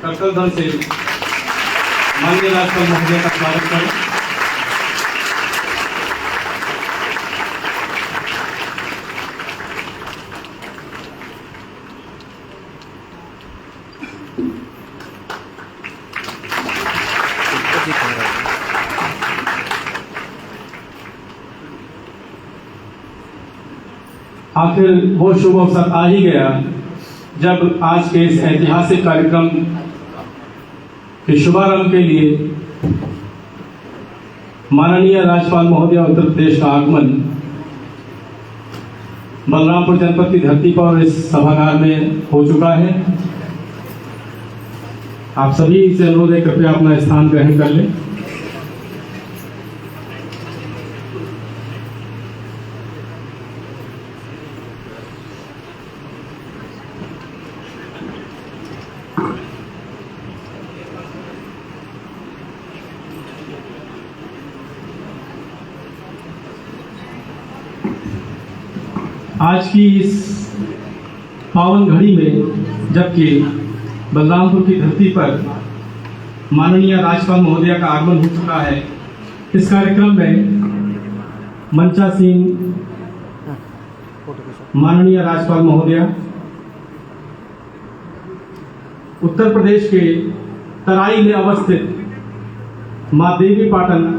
करतल ध्वनि से माननीय राज्यपाल महोदय का स्वागत करें। आखिर वो शुभ अवसर आ ही गया जब आज के इस ऐतिहासिक कार्यक्रम के शुभारंभ के लिए माननीय राज्यपाल महोदय उत्तर प्रदेश का आगमन बलरामपुर जनपद की धरती पर इस सभागार में हो चुका है। आप सभी से अनुरोध है कृपया अपना स्थान ग्रहण कर लें। आज की इस पावन घड़ी में जबकि बलरामपुर की धरती पर माननीय राज्यपाल महोदय का आगमन हो चुका है, इस कार्यक्रम में मंचासीन माननीय राज्यपाल महोदय उत्तर प्रदेश के तराई में अवस्थित मां देवी पाटन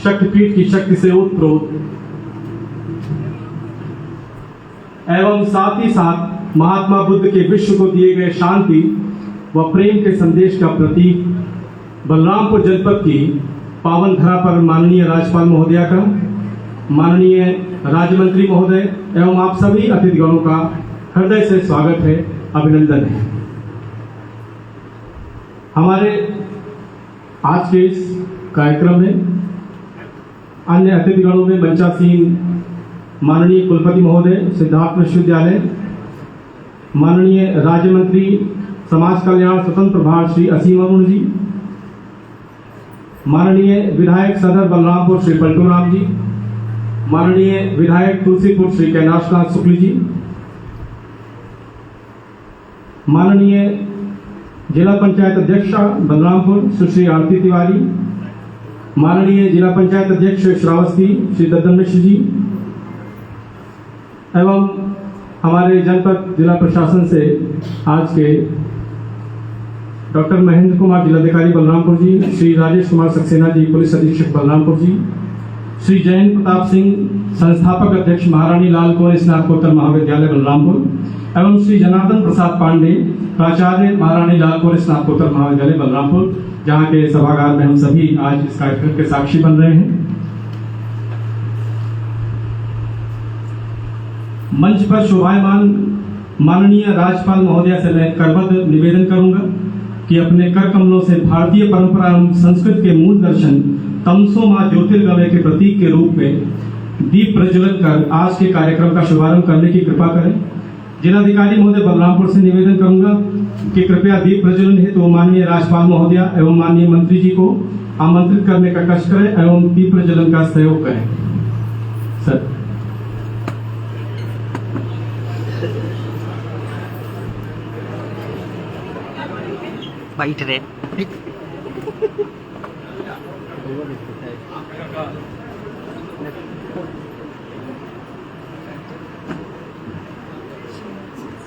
शक्तिपीठ की शक्ति से ओतप्रोत एवं साथ ही साथ महात्मा बुद्ध के विश्व को दिए गए शांति व प्रेम के संदेश का प्रतीक बलरामपुर जनपद की पावन धरा पर माननीय राज्यपाल महोदया का, माननीय राज्य मंत्री महोदय एवं आप सभी अतिथिगणों का हृदय से स्वागत है, अभिनंदन है। हमारे आज के इस कार्यक्रम में अन्य अतिथिगणों में मंचासीन माननीय कुलपति महोदय सिद्धार्थ विश्वविद्यालय, माननीय राज्य मंत्री समाज कल्याण स्वतंत्र प्रभार श्री असीम अरुण जी, माननीय विधायक सदर बलरामपुर श्री पलटू राम जी, माननीय विधायक तुलसीपुर श्री कैलाशनाथ शुक्ल जी, माननीय जिला पंचायत अध्यक्षा बलरामपुर सुश्री आरती तिवारी, माननीय जिला पंचायत अध्यक्ष श्रावस्ती श्री दद्दन मिश्र जी एवं हमारे जनपद जिला प्रशासन से आज के डॉक्टर महेंद्र कुमार जिलाधिकारी बलरामपुर जी, श्री राजेश कुमार सक्सेना जी पुलिस अधीक्षक बलरामपुर जी, श्री जयंत प्रताप सिंह संस्थापक अध्यक्ष महारानी लाल कुंवर स्नातकोत्तर महाविद्यालय बलरामपुर एवं श्री जनार्दन प्रसाद पांडे प्राचार्य महारानी लाल कुंवर स्नातकोत्तर महाविद्यालय बलरामपुर, जहाँ के सभागार में हम सभी आज इस कार्यक्रम के साक्षी बन रहे हैं। मंच पर शोभायमान माननीय राज्यपाल महोदय से मैं करबद्ध निवेदन करूंगा कि अपने कर कमलों से भारतीय परंपरा एवं संस्कृत के मूल दर्शन तमसो मां ज्योतिर्गमय के प्रतीक के रूप में दीप प्रज्वलन कर आज के कार्यक्रम का शुभारंभ करने की कृपा करें। जिलाधिकारी महोदय बलरामपुर से निवेदन करूंगा कि कृपया दीप प्रज्वलन हेतु माननीय राज्यपाल महोदय एवं माननीय मंत्री जी को आमंत्रित करने का कष्ट करें एवं दीप प्रज्वलन का सहयोग करें। सर बैठ रहे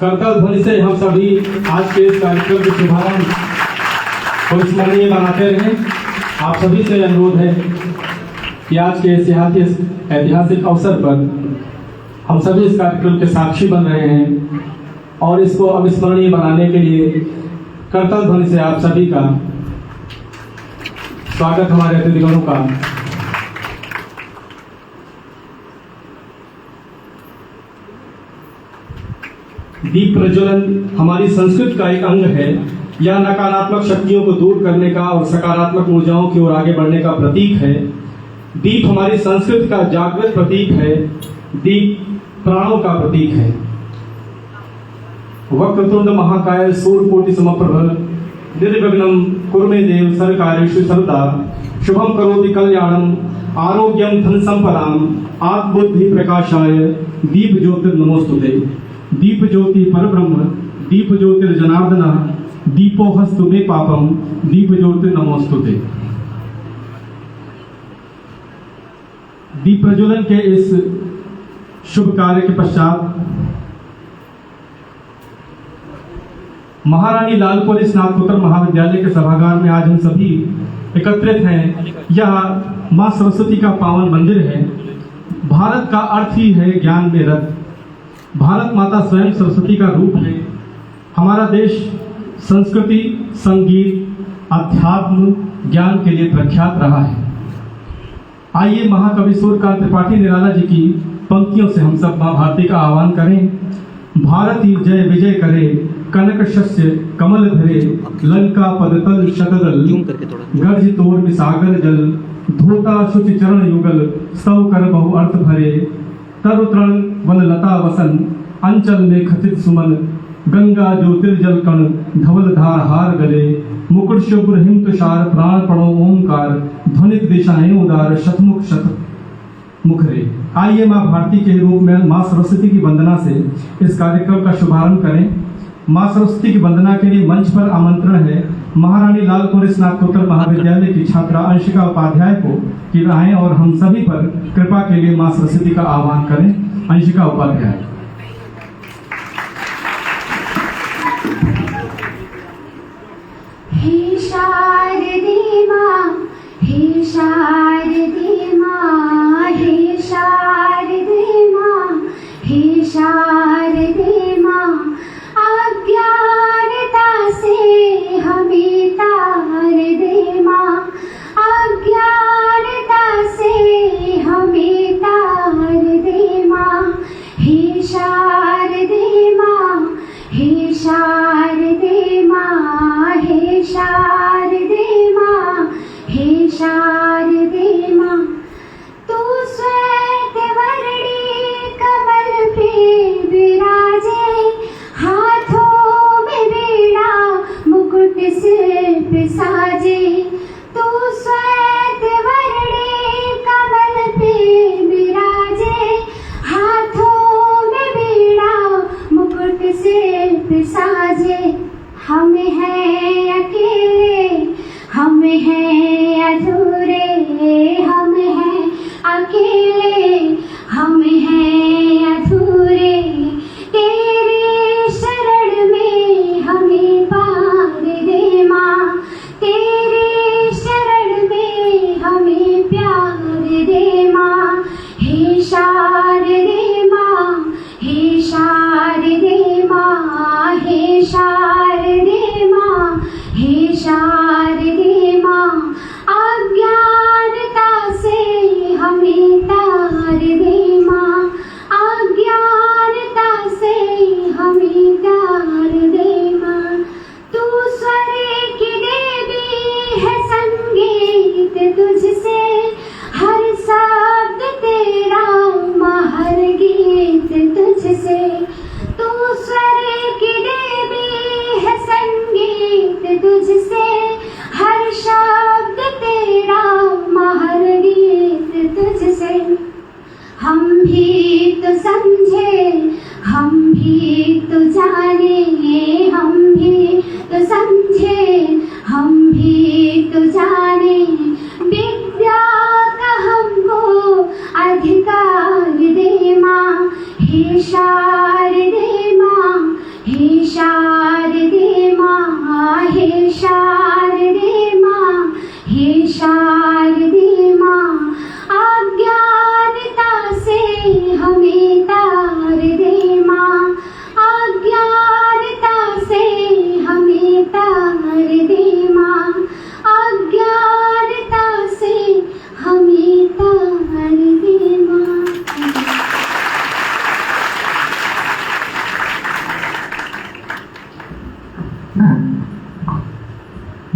करतल ध्वनि से हम सभी आज के इस कार्यक्रम के शुभारंभ को स्मरणीय बनाते रहे। आप सभी से अनुरोध है कि आज के इस ऐतिहासिक अवसर पर हम सभी इस कार्यक्रम के साक्षी बन रहे हैं और इसको अविस्मरणीय बनाने के लिए करतल ध्वनि से आप सभी का स्वागत, हमारे अतिथिगणों का। दीप प्रज्वलन हमारी संस्कृति का एक अंग है। यह नकारात्मक शक्तियों को दूर करने का और सकारात्मक ऊर्जाओं की ओर आगे बढ़ने का प्रतीक है। दीप हमारी संस्कृति का जागृत प्रतीक है। दीप प्राणों का प्रतीक है। वक्रतुंड महाकाय सूर्यकोटि समप्रभ निर्विघ्नं कुरु देव सर्वकार्येषु सर्वदा शुभम करोति कल्याणम आरोग्यम धन संपदाम आत्मबुद्धि प्रकाशाय दीप ज्योतिर नमोस्तुते। दीप ज्योति परब्रह्म दीप ज्योतिर जनार्दन दीपो हस्तुते पापम दीप ज्योति नमोस्तुते। दीप प्रज्वलन के इस शुभ कार्य के पश्चात महारानी लालपुर स्नातकोत्तर महाविद्यालय के सभागार में आज हम सभी एकत्रित हैं। यह मां सरस्वती का पावन मंदिर है। भारत का अर्थ ही है ज्ञान में रत। भारत माता स्वयं सरस्वती का रूप है। हमारा देश संस्कृति, संगीत, अध्यात्म, ज्ञान के लिए प्रख्यात रहा है। आइए महाकवि सूर्यकांत त्रिपाठी निराला जी की पंक्तियों से हम सब मां भारती का आह्वान करें। भारती जय विजय करे, कनक शस्य कमल धरे, लंका पदतल शतदल, गर्ज तोर विसागर जल, धोता शुचि चरण युगल, स्तव कर बहु अर्थ भरे, तरु तृण वन लता वसन, अंचल में खचित सुमन, गंगा ज्योतिर्जल कण, धवल धार हार गले, मुकुट शुभ्र हिम तुषार, प्राण प्रणो ओंकार, ध्वनित दिशाएं उदार, शतमुख शत मुखरे। आइए मां भारती के रूप में मां सरस्वती की वंदना से इस कार्यक्रम का शुभारंभ करें। मां सरस्वती की वंदना के लिए मंच पर आमंत्रण है महारानी लालपुर स्नातकोत्तर महाविद्यालय की छात्रा अंशिका उपाध्याय को कि आए और हम सभी पर कृपा के लिए मां सरस्वती का आह्वान करें। अंशिका उपाध्याय। हे शारदे मां, हे शारदे मां, हे शारदे मां, हे शारदे मां, अज्ञानता से हमें तार दे मां, अज्ञानता से हमें तार दे मां। हे शारदे मां, हे शारदे मां, हे शारदे मां, हे शारदे मां। तू श्वेत वर्णी कमल पे विराजे, हाथों में वीणा मुकुट सिर पे साजे। तू श्वेत वर्णी कमल पे विराजे, हाथों में वीणा मुकुट सिर पे साजे। हम हैं अकेले, हम हैं अधूरे, हम हैं अकेले, हम हैं अधूरे, तेरी शरण में हमें पार दे मां, तेरी शरण में हमें प्यार दे मां। हे शारदे मां, हे शारदे मां, हे शारदे मां, हे शारदे मां, अज्ञानता से हमें तार दे मां, अज्ञानता से हमें तार दे मां। तू स्वर की देवी है, संगीत तुझसे, हर शब्द तेरा मां, हर गीत तुझसे। तू स्वर की देवी है, संगीत तुझसे, हर शब्द तेरा मां, हर गीत तुझसे। हम भी तो समझे, हम भी तो जाने, हम भी तो समझे, हम भी तो जाने, विद्या का हमको अधिकार दे मां। हे शारदे मां, हे शारदे मां, हे शारदे मां, हे शारदे मां, अज्ञानता से हमें तार दे मां, अज्ञानता से हमें तार दे मां, अज्ञानता से हमें तार दे मां।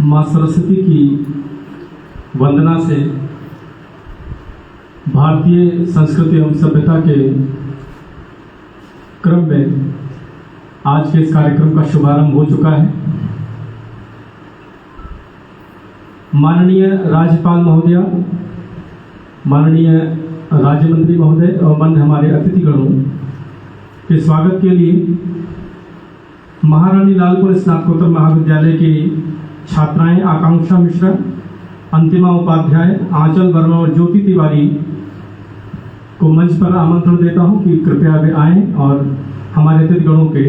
मां सरस्वती की वंदना से भारतीय संस्कृति एवं सभ्यता के क्रम में आज के इस कार्यक्रम का शुभारंभ हो चुका है। माननीय राज्यपाल महोदया, माननीय राज्य मंत्री महोदय और माननीय हमारे अतिथिगणों के स्वागत के लिए महारानी लालपुर स्नातकोत्तर महाविद्यालय की छात्राएं आकांक्षा मिश्रा, अंतिमा उपाध्याय, आंचल वर्मा और ज्योति तिवारी को मंच पर आमंत्रण देता हूं कि कृपया वे आएं और हमारे अतिथिगणों के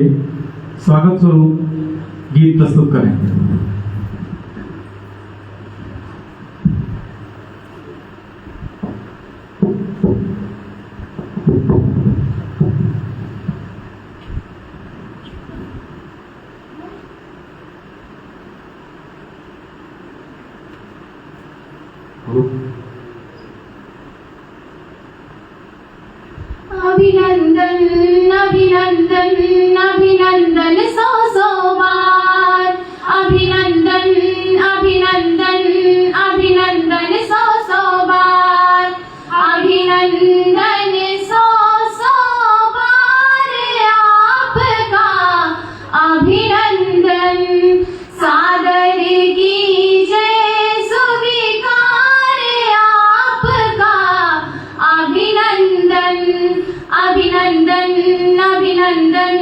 स्वागत स्वरूप गीत प्रस्तुत करें। अभिनंदन अभिनंदन अभिनंदन सौ सौ बार, अभिनंदन अभिनंदन अभिनंदन सौ सौ बार, अभिनंदन सौ सौ बार आपका अभिनंदन, सादर कीजिए स्वीकार आपका अभिनंदन, अभिनंदन अभिनंदन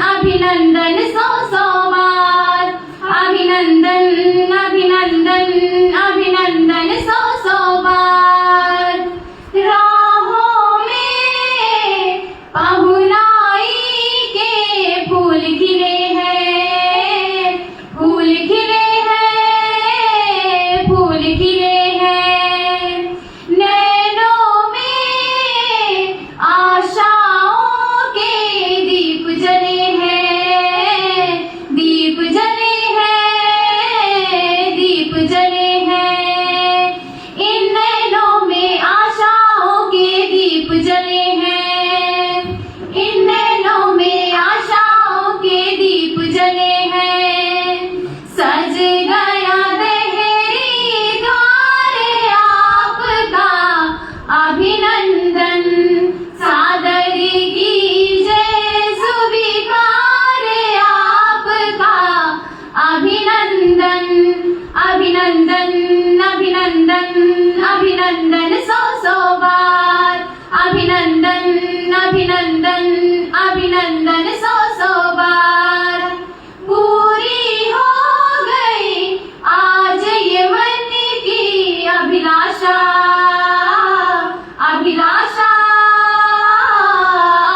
अभिनंदन सौ सौ बार, अभिनंदन अभिनंदन अभिनंदन सौ सौ बार। राहों में पहुनाई के फूल खिले हैं, फूल खिले हैं, फूल खिले हैं, नैनों में आशाओं के दीप जले हैं, दीप जले हैं, दीप जले हैं, इन नैनों में आशाओं के दीप जले हैं, इन नैनों में आशाओं के दीप जले हैं, सज गया देहरी द्वार आपका अभिनंदन, सादर कीजिए स्वीकार आपका अभिनंदन, अभिनंदन अभिनंदन अभिनंदन सौ सौ बार, अभिनंदन अभिनंदन अभिनंदन सौ सौ बार। पूरी हो गई आज ये मन की अभिलाषा, अभिलाषा,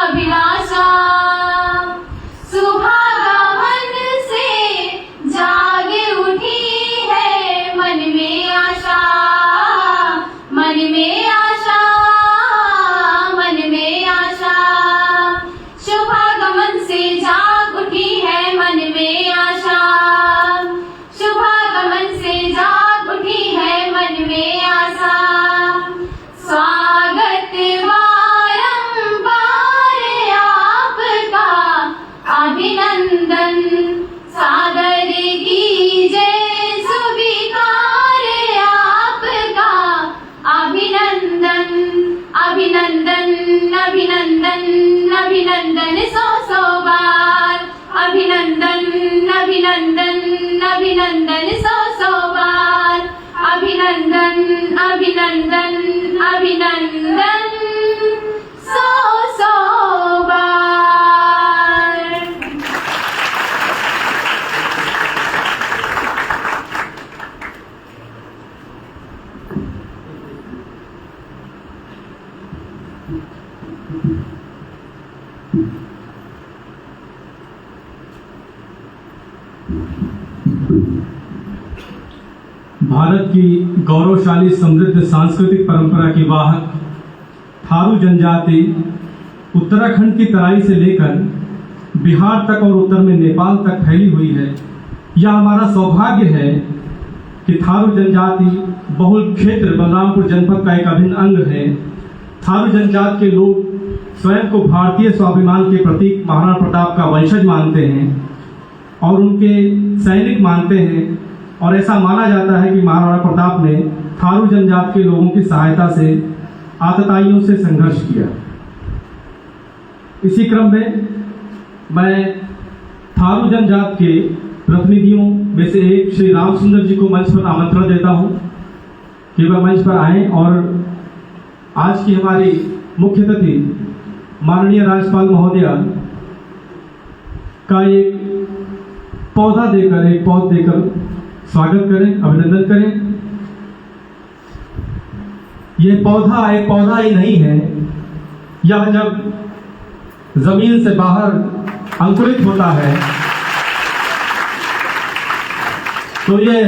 अभिलाषा, सुबह गमन से जाग उठी है मन में आशा, मन में आशा, मन में आशा, सुबह गमन से जाग उठी है मन में आशा, सुबह गमन से जाग उठी है मन में आशा, स्वागत बारंबार आपका अभिनंदन, सादर कीजिए स्वीकार आपका अभिनंदन, अभिनंदन अभिनंदन अभिनंदन सौ सौ बार, अभिनंदन अभिनंदन अभिनंदन सौ सौ बार, अभिनंदन अभिनंदन अभिनंदन सौ सौ बार। भारत की गौरवशाली समृद्ध सांस्कृतिक परंपरा की वाहक थारू जनजाति उत्तराखंड की तराई से लेकर बिहार तक और उत्तर में नेपाल तक फैली हुई है। यह हमारा सौभाग्य है कि थारू जनजाति बहुल क्षेत्र बलरामपुर जनपद का एक अभिन्न अंग है। थारू जनजाति के लोग स्वयं को भारतीय स्वाभिमान के प्रतीक महाराणा प्रताप का वंशज मानते हैं और उनके सैनिक मानते हैं, और ऐसा माना जाता है कि महाराणा प्रताप ने थारू जनजाति के लोगों की सहायता से आतताइयों से संघर्ष किया। इसी क्रम में मैं थारू जनजाति के प्रतिनिधियों में से एक श्री राम सुंदर जी को मंच पर आमंत्रण देता हूं कि वह मंच पर आएं और आज की हमारी मुख्य अतिथि माननीय राज्यपाल महोदया का एक पौधा देकर, एक पौध देकर स्वागत करें, अभिनंदन करें। ये पौधा एक पौधा ही नहीं है, यह जब जमीन से बाहर अंकुरित होता है तो ये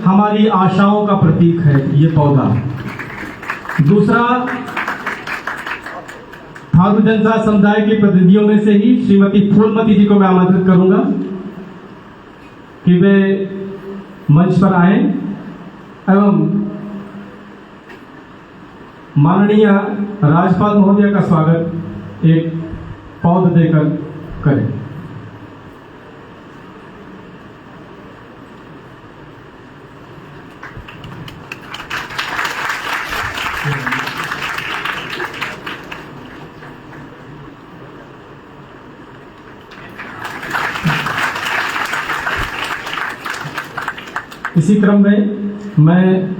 हमारी आशाओं का प्रतीक है, ये पौधा। दूसरा, थारू जनजाति समुदाय के प्रतिनिधियों में से ही श्रीमती फूलमती जी को मैं आमंत्रित करूंगा कि वे मंच पर आए एवं माननीय राज्यपाल महोदय का स्वागत एक पौध देकर करें। इसी क्रम में मैं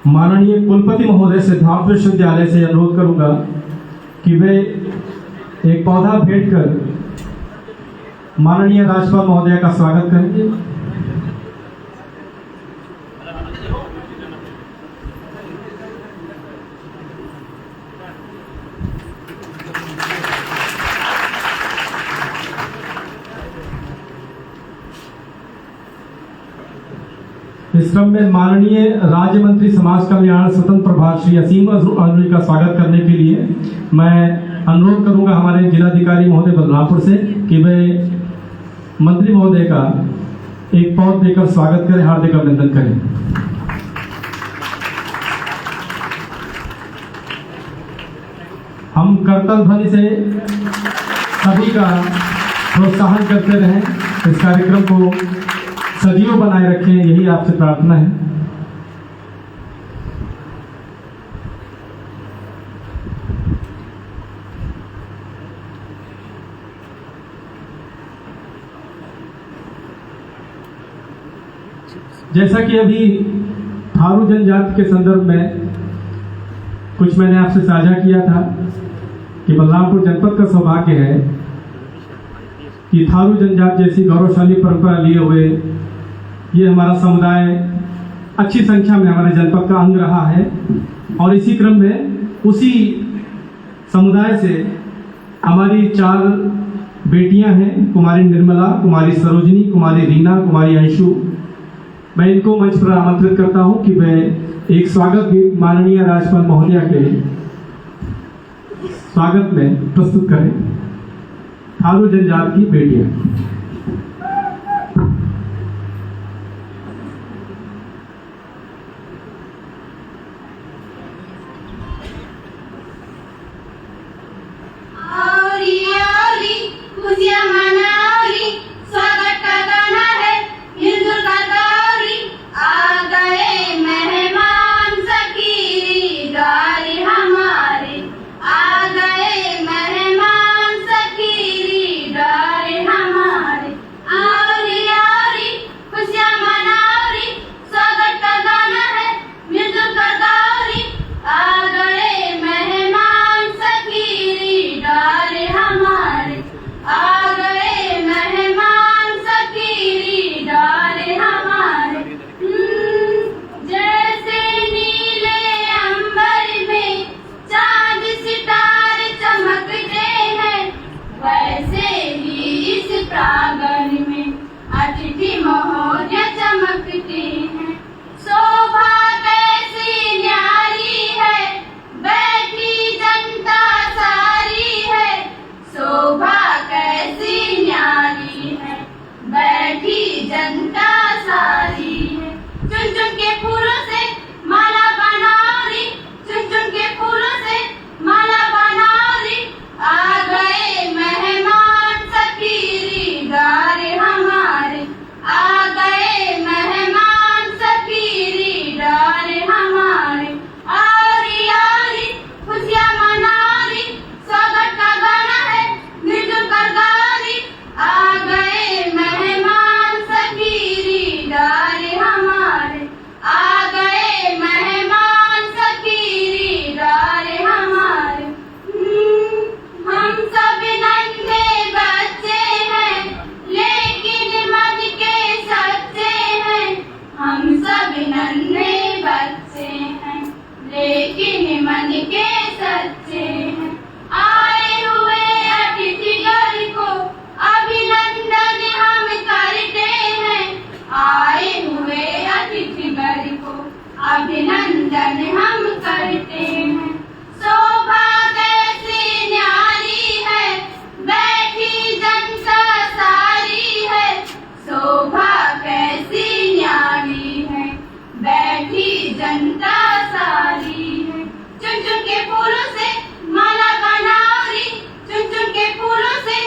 माननीय कुलपति महोदय से धाम विश्वविद्यालय से अनुरोध करूंगा कि वे एक पौधा भेंट कर माननीय राज्यपाल महोदय का स्वागत करेंगे। इस क्रम में माननीय राज्य मंत्री समाज कल्याण स्वतंत्र प्रभार श्री असीम अजरूरी का स्वागत करने के लिए मैं अनुरोध करूंगा हमारे जिलाधिकारी महोदय बलरामपुर से कि वे मंत्री महोदय का एक पौध देकर स्वागत करें, हार्दिक अभिनंदन करें। हम करतल ध्वनि से सभी का प्रोत्साहन करते रहें, इस कार्यक्रम को सजीव बनाए रखें, यही आपसे प्रार्थना है। जैसा कि अभी थारू जनजाति के संदर्भ में कुछ मैंने आपसे साझा किया था कि बलरामपुर जनपद का सौभाग्य है कि थारू जनजाति जैसी गौरवशाली परंपरा लिए हुए ये हमारा समुदाय अच्छी संख्या में हमारे जनपद का अंग रहा है। और इसी क्रम में उसी समुदाय से हमारी 4 बेटियां हैं, कुमारी निर्मला, कुमारी सरोजनी, कुमारी रीना, कुमारी अंशु। मैं इनको मंच पर आमंत्रित करता हूं कि वे एक स्वागत गीत माननीय राज्यपाल महोदय के स्वागत में प्रस्तुत करें। थारू जनजाति की बेटियां। आ गए मेहमान सखीरी डारे हमारे। नन्हे बच्चे हैं लेकिन मन के सच्चे हैं। आए हुए अतिथिगण को अभिनंदन हम करते हैं। आए हुए अतिथिगण को अभिनंदन हम करते हैं। शोभा कैसी न्यारी है बैठी जनता सारी है। शोभा कैसी न्यारी है बैठी जनता सारी है। चुन चुन के फूलों से माला बनाओरी, चुन चुन के फूलों से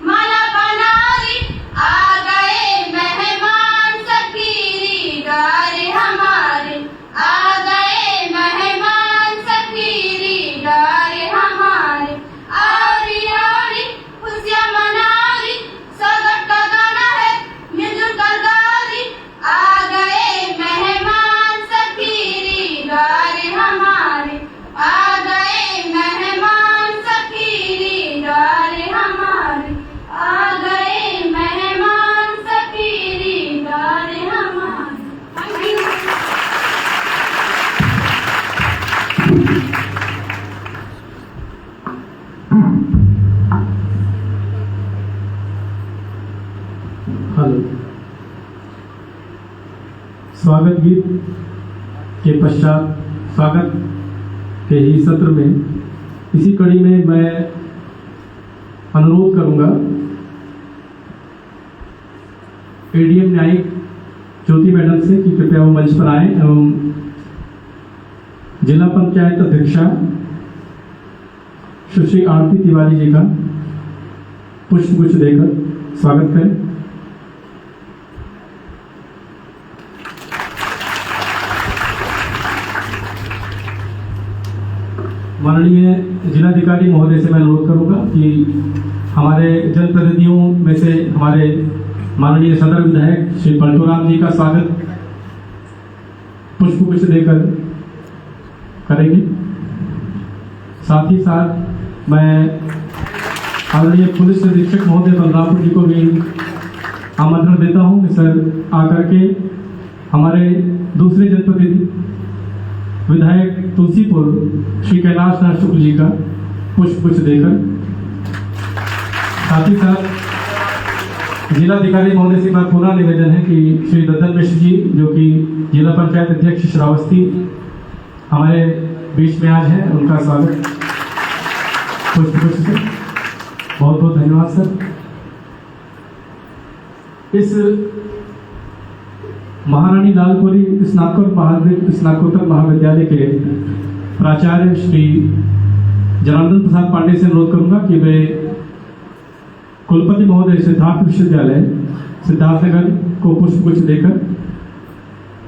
माला बनाओरी। आ गए मेहमान सखीरी गारे हमारे। आ गए मेहमान सखीरी गारे हमारे। आवरी आवरी खुशियाँ मनाओरी, स्वागत का गाना है मिलजुल कर गाओरी। आ गए मेहमान सखीरी गारे हमारे। आ गए मेहमान सखीरी गारे हमारे। आ गए मेहमान सखीरी गारे हमारे। हेलो। स्वागत गीत के पश्चात स्वागत के ही सत्र में इसी कड़ी में मैं अनुरोध करूंगा एडीएम न्यायिक ज्योति मैडम से कि कृपया वो मंच पर आए एवं जिला पंचायत अध्यक्षा सुश्री आरती तिवारी जी का पुष्पगुच्छ देकर स्वागत करें। माननीय जिलाधिकारी महोदय से मैं अनुरोध करूंगा कि हमारे जनप्रतिनिधियों में से हमारे माननीय सदर विधायक श्री पलटूराम जी का स्वागत पुष्पगुच्छ देकर करेंगे। साथ ही साथ मैं आदरणीय पुलिस अधीक्षक महोदय बलरामपुर जी को भी आमंत्रण देता हूं कि सर आकर के हमारे दूसरे जनप्रतिनिधि विधायक तुलसीपुर श्री कैलाश नाथ शुक्ल जी का पुष्पगुच्छ देकर, साथ ही साथ जिलाधिकारी महोदय से बात पुनः निवेदन है कि श्री ददन मिश्र जी जो कि जिला पंचायत अध्यक्ष श्रावस्ती हमारे बीच में आज है, उनका स्वागत पुष्पगुच्छ से। बहुत बहुत धन्यवाद सर। इस महारानी लालपुरी स्नातकोत्तर महाविद्यालय के प्राचार्य श्री जनार्दन प्रसाद पांडे से अनुरोध करूंगा कि वे कुलपति महोदय सिद्धार्थ विश्वविद्यालय सिद्धार्थनगर को पुष्पगुच्छ देकर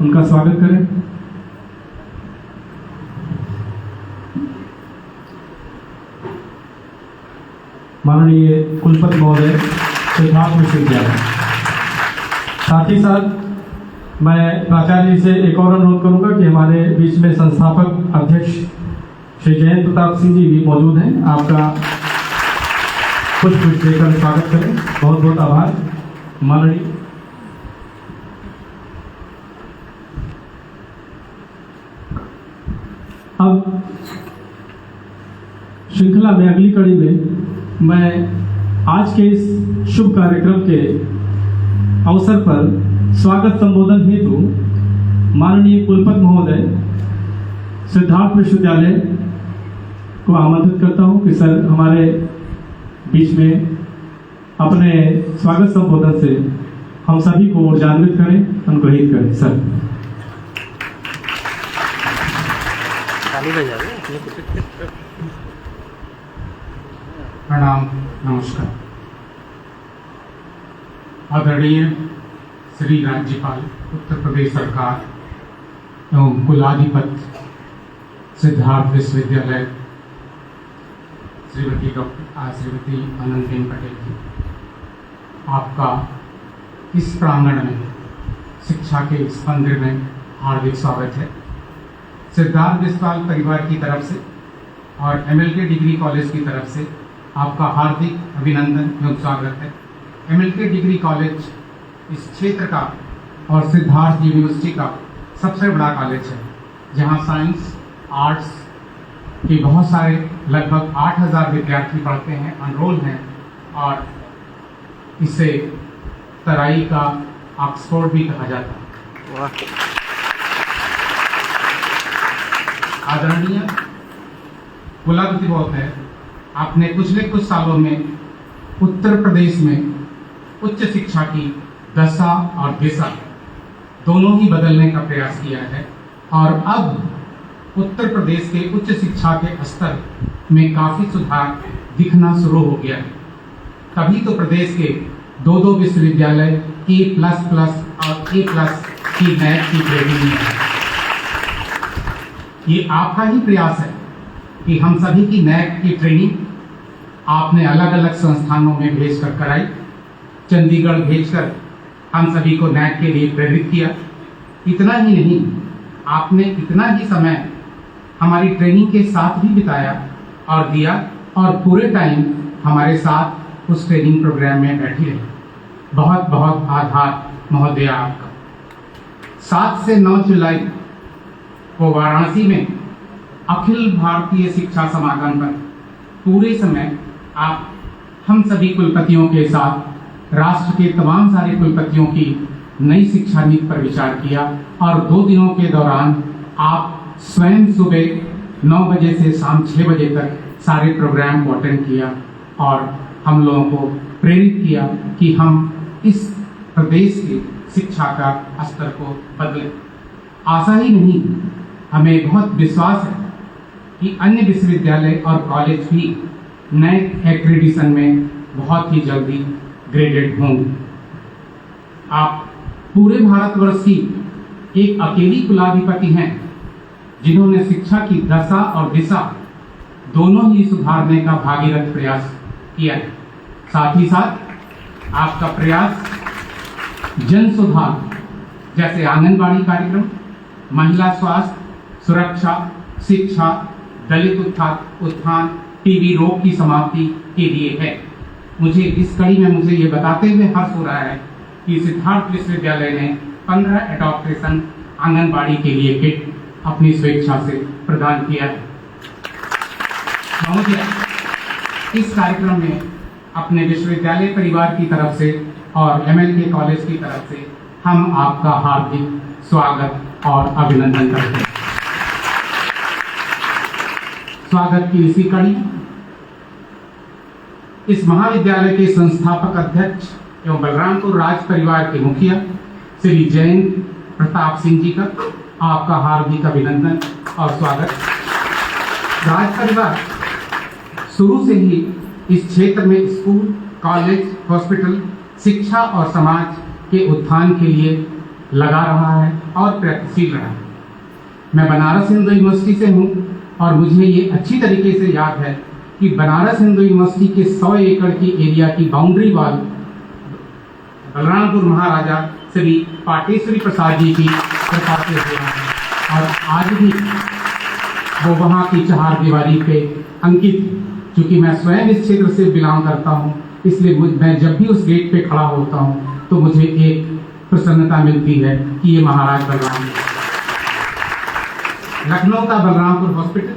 उनका स्वागत करें। माननीय कुलपति महोदय सिद्धार्थ विश्वविद्यालय। साथ ही साथ मैं प्राचार्य जी से एक और अनुरोध करूंगा कि हमारे बीच में संस्थापक अध्यक्ष श्री जयंत प्रताप सिंह जी भी मौजूद हैं, आपका पुष्पगुच्छ देकर स्वागत करें। बहुत बहुत आभार माननीय। अब श्रृंखला में अगली कड़ी में मैं आज के इस शुभ कार्यक्रम के अवसर पर स्वागत संबोधन हेतु माननीय कुलपति महोदय सिद्धार्थ विश्वविद्यालय को आमंत्रित करता हूं कि सर हमारे बीच में अपने स्वागत संबोधन से हम सभी को ऊर्जान्वित करें, अनुग्रहित करें। सर प्रणाम, नमस्कार। आदरणीय श्री राज्यपाल उत्तर प्रदेश सरकार एवं कुलाधिपति सिद्धार्थ विश्वविद्यालय श्रीमती आनंदीबेन पटेल जी, आपका इस प्रांगण में शिक्षा के इस मंदिर में हार्दिक स्वागत है। सिद्धार्थ विश्वविद्यालय परिवार की तरफ से और MLK डिग्री कॉलेज की तरफ से आपका हार्दिक अभिनंदन एवं स्वागत है। MLK डिग्री कॉलेज इस क्षेत्र का और सिद्धार्थ यूनिवर्सिटी का सबसे बड़ा कॉलेज है, जहाँ साइंस आर्ट्स के बहुत सारे लगभग 8,000 विद्यार्थी पढ़ते हैं, अनरोल हैं, और इसे तराई का ऑक्सफोर्ड भी कहा जाता है। वाह। आदरणीय कुलाधिपति महोदय, आपने पिछले कुछ सालों में उत्तर प्रदेश में उच्च शिक्षा की दशा और दिशा दोनों ही बदलने का प्रयास किया है, और अब उत्तर प्रदेश के उच्च शिक्षा के स्तर में काफी सुधार दिखना शुरू हो गया है। तभी तो प्रदेश के दो विश्वविद्यालय A++ और A+ की नैक की ग्रेडिंग में है। ये आपका ही प्रयास है कि हम सभी की नैक की ट्रेनिंग आपने अलग अलग संस्थानों में भेजकर कराई। चंडीगढ़ भेजकर हम सभी को नैक के लिए प्रेरित किया। इतना ही नहीं, आपने इतना ही समय हमारी ट्रेनिंग के साथ भी बिताया और दिया, और पूरे टाइम हमारे साथ उस ट्रेनिंग प्रोग्राम में बैठी रही। बहुत बहुत आभार महोदय आपका। 7 से 9 जुलाई को वाराणसी में अखिल भारतीय शिक्षा समागम पर पूरे समय आप हम सभी कुलपतियों के साथ राष्ट्र के तमाम सारे कुलपतियों की नई शिक्षा नीति पर विचार किया, और 2 दिनों के दौरान आप स्वयं सुबह 9 बजे से शाम 6 बजे तक सारे प्रोग्राम को अटेंड किया, और हम लोगों को प्रेरित किया कि हम इस प्रदेश की शिक्षा का स्तर को बदलें। आशा ही नहीं, हमें बहुत विश्वास है कि अन्य विश्वविद्यालय और कॉलेज भी नए एक्रेडिशन में बहुत ही जल्दी ग्रेडेड होंगे। आप पूरे भारतवर्ष की एक अकेली कुलाधिपति हैं जिन्होंने शिक्षा की दशा और दिशा दोनों ही सुधारने का भागीरथ प्रयास किया है। साथ ही साथ आपका प्रयास जन सुधार जैसे आंगनबाड़ी कार्यक्रम, महिला स्वास्थ्य, सुरक्षा, शिक्षा, दलित उत्थान, टीबी रोग की समाप्ति के लिए है। मुझे इस कड़ी में मुझे ये बताते हुए हर्ष हो रहा है कि सिद्धार्थ विश्वविद्यालय ने 15 एडॉप्टेशन आंगनबाड़ी के लिए किट अपनी स्वेच्छा से प्रदान किया है। महोदय, इस कार्यक्रम में अपने विश्वविद्यालय परिवार की तरफ से और MLK कॉलेज की तरफ से हम आपका हार्दिक स्वागत और अभिनंदन करते हैं। स्वागत की इसी कड़ी इस महाविद्यालय के संस्थापक अध्यक्ष एवं बलरामपुर राज परिवार के मुखिया श्री जयंत प्रताप सिंह जी का आपका हार्दिक अभिनंदन और स्वागत। राज परिवार शुरू से ही इस क्षेत्र में स्कूल, कॉलेज, हॉस्पिटल, शिक्षा और समाज के उत्थान के लिए लगा रहा है और प्रयत्नशील रहा है। मैं बनारस हिंदू यूनिवर्सिटी से हूँ, और मुझे ये अच्छी तरीके से याद है कि बनारस हिंदू यूनिवर्सिटी के 100 एकड़ की एरिया की बाउंड्री वॉल बलरामपुर महाराजा श्री पाटेश्वरी प्रसाद जी की कृपा से हुआ है, और आज भी वो वहाँ की चार दीवारी पे अंकित। चूँकि मैं स्वयं इस क्षेत्र से बिलोंग करता हूँ, इसलिए मैं जब भी उस गेट पे खड़ा होता हूँ तो मुझे एक प्रसन्नता मिलती है कि ये महाराज बलराम। लखनऊ का बलरामपुर हॉस्पिटल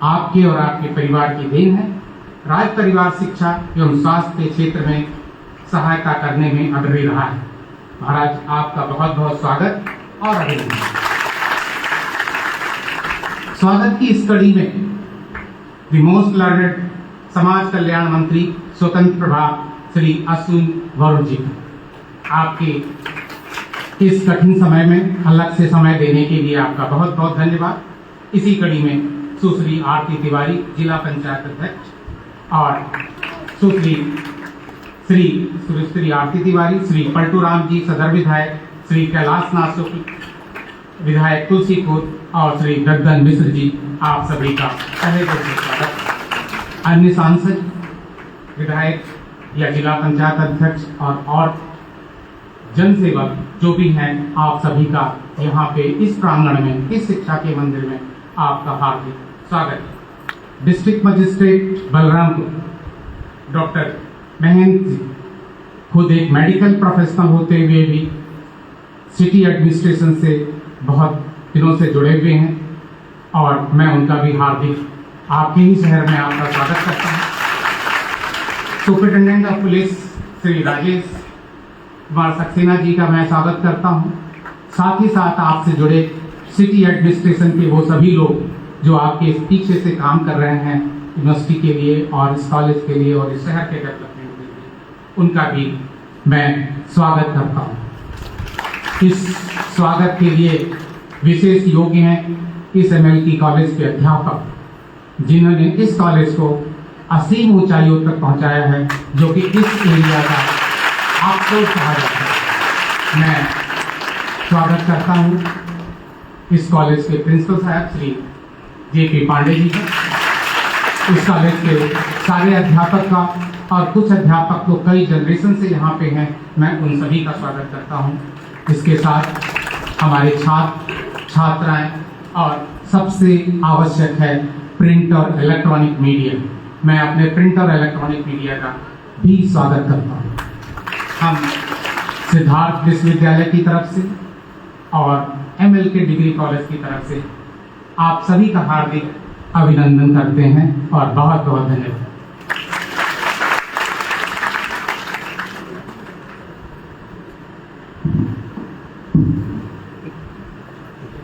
आपके और आपके परिवार की देन है। राज परिवार शिक्षा एवं स्वास्थ्य के क्षेत्र में सहायता करने में अग्रणी रहा है। महाराज, आपका बहुत बहुत स्वागत और अभिनंदन। स्वागत की इस कड़ी में द मोस्ट लर्नेड समाज कल्याण मंत्री स्वतंत्र प्रभार श्री अश्विन वरुण जी, आपके इस कठिन समय में अलग से समय देने के लिए आपका बहुत बहुत धन्यवाद। इसी कड़ी में सुश्री आरती तिवारी, जिला पंचायत अध्यक्ष, और श्री आरती तिवारी, श्री पलटूराम जी सदर विधायक, श्री कैलाश नाथ शुक्ल विधायक तुलसीपुर, और श्री गगन मिश्र जी, आप सभी का पहले से स्वागत। अन्य सांसद, विधायक या जिला पंचायत अध्यक्ष और जनसेवक जो भी हैं, आप सभी का यहाँ पे इस प्रांगण में, इस शिक्षा के मंदिर में आपका हार्दिक स्वागत है। District magistrate Balrampur doctor Mahendra ji खुद एक मेडिकल प्रोफेशनल होते हुए भी सिटी एडमिनिस्ट्रेशन से बहुत दिनों से जुड़े हुए हैं और मैं उनका भी हार्दिक आपके ही शहर में आपका स्वागत करता हूँ। Superintendent of police Shri Rajesh Kumar Saxena ji का मैं स्वागत करता हूँ। साथ ही साथ आपसे जुड़े सिटी एडमिनिस्ट्रेशन के वो सभी लोग जो आपके पीछे से काम कर रहे हैं यूनिवर्सिटी के लिए और इस कॉलेज के लिए और इस शहर के डेवलपमेंट के लिए, उनका भी मैं स्वागत करता हूँ। इस स्वागत के लिए विशेष योग्य हैं इस MLT कॉलेज के अध्यापक जिन्होंने इस कॉलेज को असीम ऊंचाइयों तक पहुंचाया है, जो कि इस एरिया का आपको कहा जाता है। मैं स्वागत करता हूँ इस कॉलेज के प्रिंसिपल साहब श्री JP पांडे जी का, इस कॉलेज के सारे अध्यापक का, और कुछ अध्यापक तो कई जनरेशन से यहाँ पे हैं, मैं उन सभी का स्वागत करता हूँ। इसके साथ हमारे छात्र छात्राएं और सबसे आवश्यक है प्रिंट और इलेक्ट्रॉनिक मीडिया। मैं अपने प्रिंट और इलेक्ट्रॉनिक मीडिया का भी स्वागत करता हूँ। हम सिद्धार्थ विश्वविद्यालय की तरफ से और MLK डिग्री कॉलेज की तरफ से आप सभी का हार्दिक अभिनंदन करते हैं और बहुत बहुत धन्यवाद।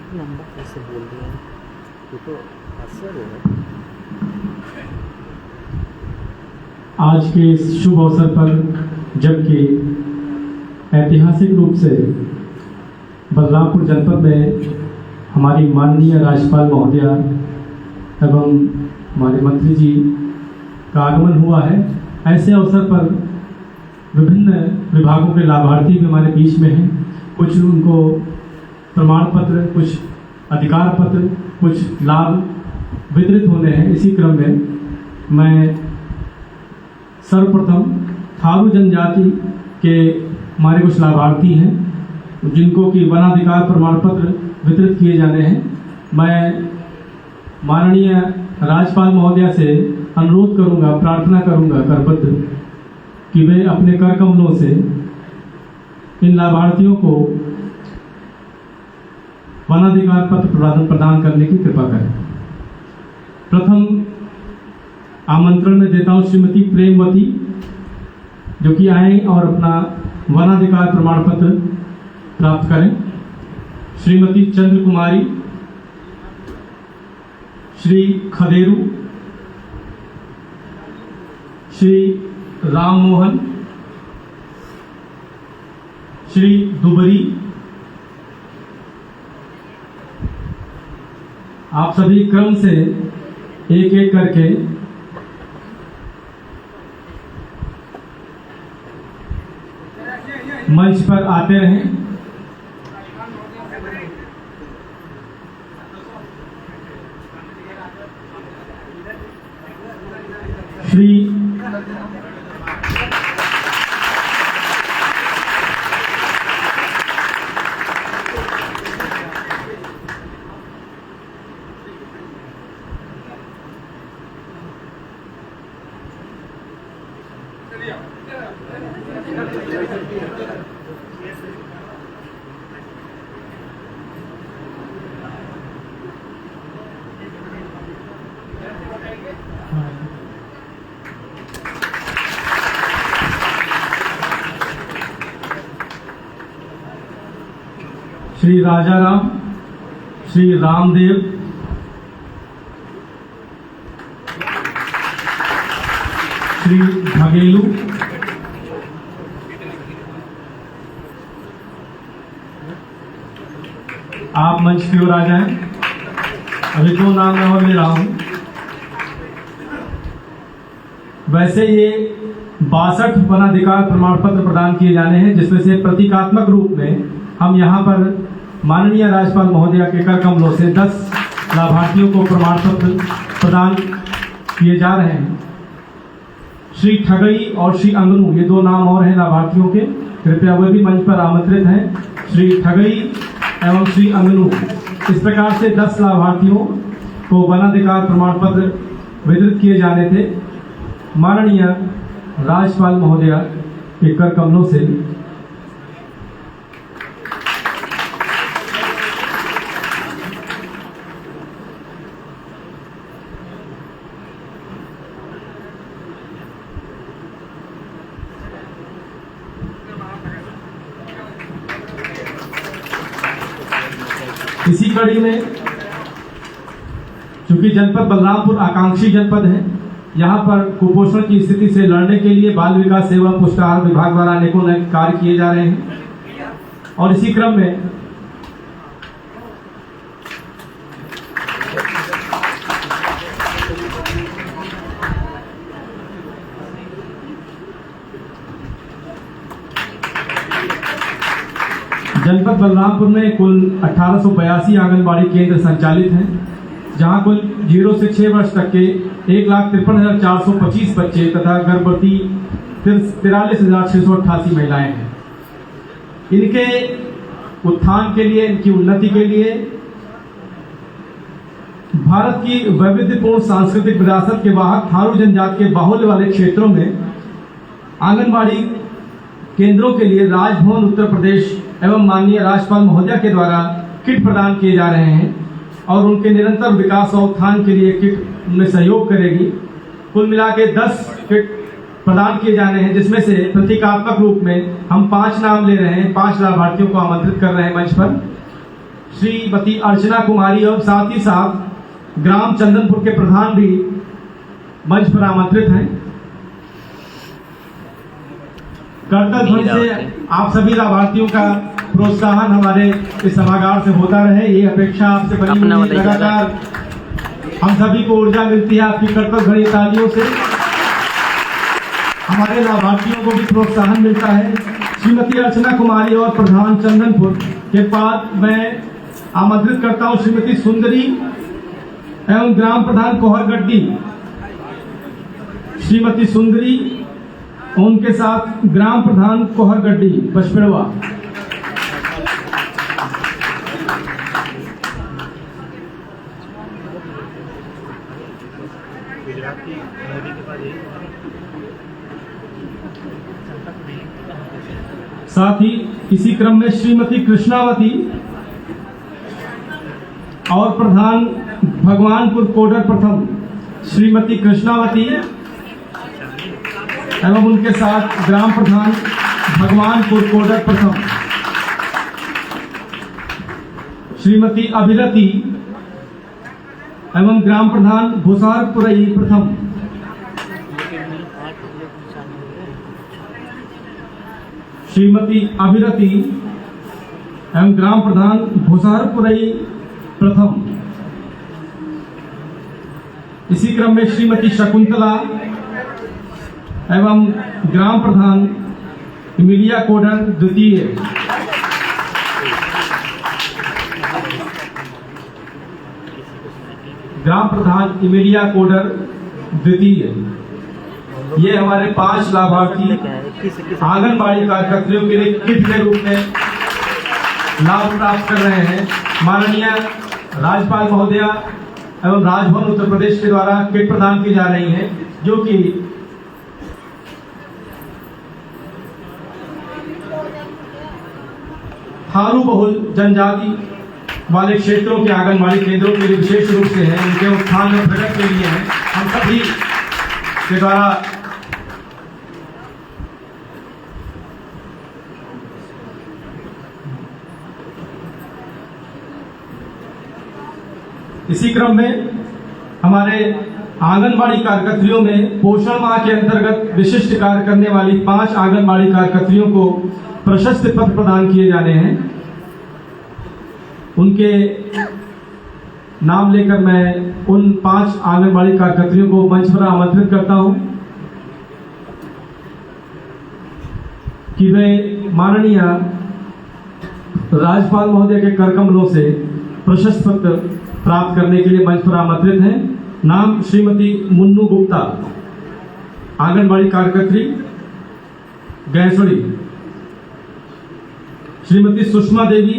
नंबर कैसे बोल रहे हैं, ये तो असर है। आज के इस शुभ अवसर पर, जबकि ऐतिहासिक रूप से बलरामपुर जनपद में हमारी माननीय राज्यपाल महोदया एवं हमारे मंत्री जी का आगमन हुआ है, ऐसे अवसर पर विभिन्न विभागों के लाभार्थी भी हमारे बीच में हैं। कुछ उनको प्रमाण पत्र, कुछ अधिकार पत्र, कुछ लाभ वितरित होने हैं। इसी क्रम में मैं सर्वप्रथम थारू जनजाति के हमारे कुछ लाभार्थी हैं जिनको कि वनाधिकार प्रमाण पत्र वितरित किए जाने हैं। मैं माननीय राज्यपाल महोदया से अनुरोध करूंगा, प्रार्थना करूंगा करबद्ध कि वे अपने कर कमलों से इन लाभार्थियों को वनाधिकार पत्र प्रदान करने की कृपा करें। प्रथम आमंत्रण में देता हूं श्रीमती प्रेमवती, जो कि आए और अपना वनाधिकार प्रमाण पत्र प्राप्त करें। श्रीमती चंद्र कुमारी, श्री खदेरू, श्री राम मोहन, श्री दुबरी, आप सभी क्रम से एक एक करके मंच पर आते रहें। श्री श्री राजाराम, श्री रामदेव, श्री भगेलू, आप मंच की ओर आ जाएं। अभी दो नाम मैं और ले रहा हूं। वैसे ये 62 वनाधिकार प्रमाण पत्र प्रदान किए जाने हैं, जिसमें से प्रतीकात्मक रूप में हम यहाँ पर माननीय राज्यपाल महोदया के कर कमलों से 10 लाभार्थियों को प्रमाण पत्र प्रदान किए जा रहे हैं। श्री ठगई और श्री अंगनू, ये दो नाम और हैं लाभार्थियों के, कृपया वे भी मंच पर आमंत्रित हैं। श्री ठगई एवं श्री अंगनू, इस प्रकार से 10 लाभार्थियों को वनाधिकार प्रमाण पत्र वितरित किए जाने थे। माननीय राज्यपाल महोदया के कर कमलों से इसी कड़ी में चूंकि जनपद बलरामपुर आकांक्षी जनपद है, यहाँ पर कुपोषण की स्थिति से लड़ने के लिए बाल विकास सेवा पुष्टाहार विभाग द्वारा अनेकों नए कार्य किए जा रहे हैं। और इसी क्रम में जनपद बलरामपुर में कुल 1882 आंगनबाड़ी केंद्र संचालित हैं, जहां कुल 0 से 6 वर्ष तक के 1,53,425 बच्चे तथा गर्भवती 43,688 महिलाएं हैं। इनके उत्थान के लिए, इनकी उन्नति के लिए भारत की वैविध्यपूर्ण सांस्कृतिक विरासत के वाहक थारू जनजाति के बाहुल्य वाले क्षेत्रों में आंगनबाड़ी केंद्रों के लिए राजभवन उत्तर प्रदेश एवं माननीय राज्यपाल महोदया के द्वारा किट प्रदान किए जा रहे हैं और उनके निरंतर विकास और उत्थान के लिए किट में सहयोग करेगी। कुल मिला के 10 किट प्रदान किए जाने हैं, जिसमें से प्रतीकात्मक रूप में हम 5 नाम ले रहे हैं, 5 लाभार्थियों को आमंत्रित कर रहे हैं मंच पर। श्रीमती अर्चना कुमारी और साथ ही साथ ग्राम चंदनपुर के प्रधान भी मंच पर आमंत्रित हैं। करतल ध्वनि से आप सभी लाभार्थियों का प्रोत्साहन हमारे इस सभागार से होता रहे, ये अपेक्षा आपसे बनी हुई। लगातार हम सभी को ऊर्जा मिलती है आपकी करतल ध्वनि तालियों से, हमारे लाभार्थियों को भी प्रोत्साहन मिलता है। श्रीमती अर्चना कुमारी और प्रधान चंदनपुर के बाद मैं आमंत्रित करता हूं श्रीमती सुंदरी एवं ग्राम प्रधान कोहरगड्डी, श्रीमती सुंदरी उनके साथ ग्राम प्रधान कोहरगड्डी पचपेड़वा। साथ ही इसी क्रम में श्रीमती कृष्णावती और प्रधान भगवानपुर कोडर प्रथम श्रीमती कृष्णावती एवं उनके साथ ग्राम प्रधान भगवानपुर कोडर प्रथम श्रीमती अभिरति एवं ग्राम प्रधान भुसारपुरई प्रथम श्रीमती अभिरति एवं ग्राम प्रधान भुसारपुरई प्रथम। इसी क्रम में श्रीमती शकुंतला एवं ग्राम प्रधान इमिलिया कोडर द्वितीय। ग्राम प्रधान इमिलिया कोडर द्वितीय। ये हमारे 5 लाभार्थी आंगनबाड़ी कार्यकर्तियों के लिए किट के रूप में लाभ प्राप्त कर रहे हैं। माननीय राज्यपाल महोदया एवं राजभवन उत्तर प्रदेश के द्वारा किट प्रदान की जा रही है, जो कि थारू बहुल जनजाति वाले क्षेत्रों के आंगनबाड़ी केंद्रों के लिए विशेष रूप से है, उनके उत्थान और प्रगति के लिए है। हम सभी के द्वारा इसी क्रम में हमारे आंगनबाड़ी कार्यकर्तियों में पोषण माह के अंतर्गत विशिष्ट कार्य करने वाली 5 आंगनबाड़ी कार्यकर्तियों को प्रशस्ति पत्र प्रदान किए जाने हैं। उनके नाम लेकर मैं उन 5 आंगनबाड़ी कार्यकर्तियों को मंच पर आमंत्रित करता हूं कि वे माननीय राज्यपाल महोदय के करकमलों से प्रशस्ति पत्र प्राप्त करने के लिए मंच पर आमंत्रित हैं। नाम श्रीमती मुन्नू गुप्ता, आंगनबाड़ी कार्यकर्त्री गैसोड़ी। श्रीमती सुषमा देवी,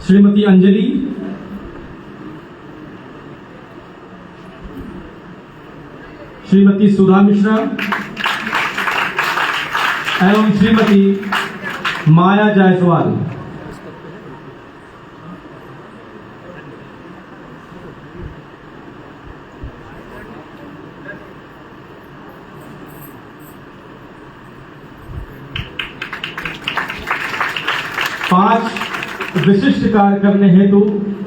श्रीमती अंजलि, श्रीमती सुधा मिश्रा एवं श्रीमती माया जायसवाल। 5 विशिष्ट कार्य करने हेतु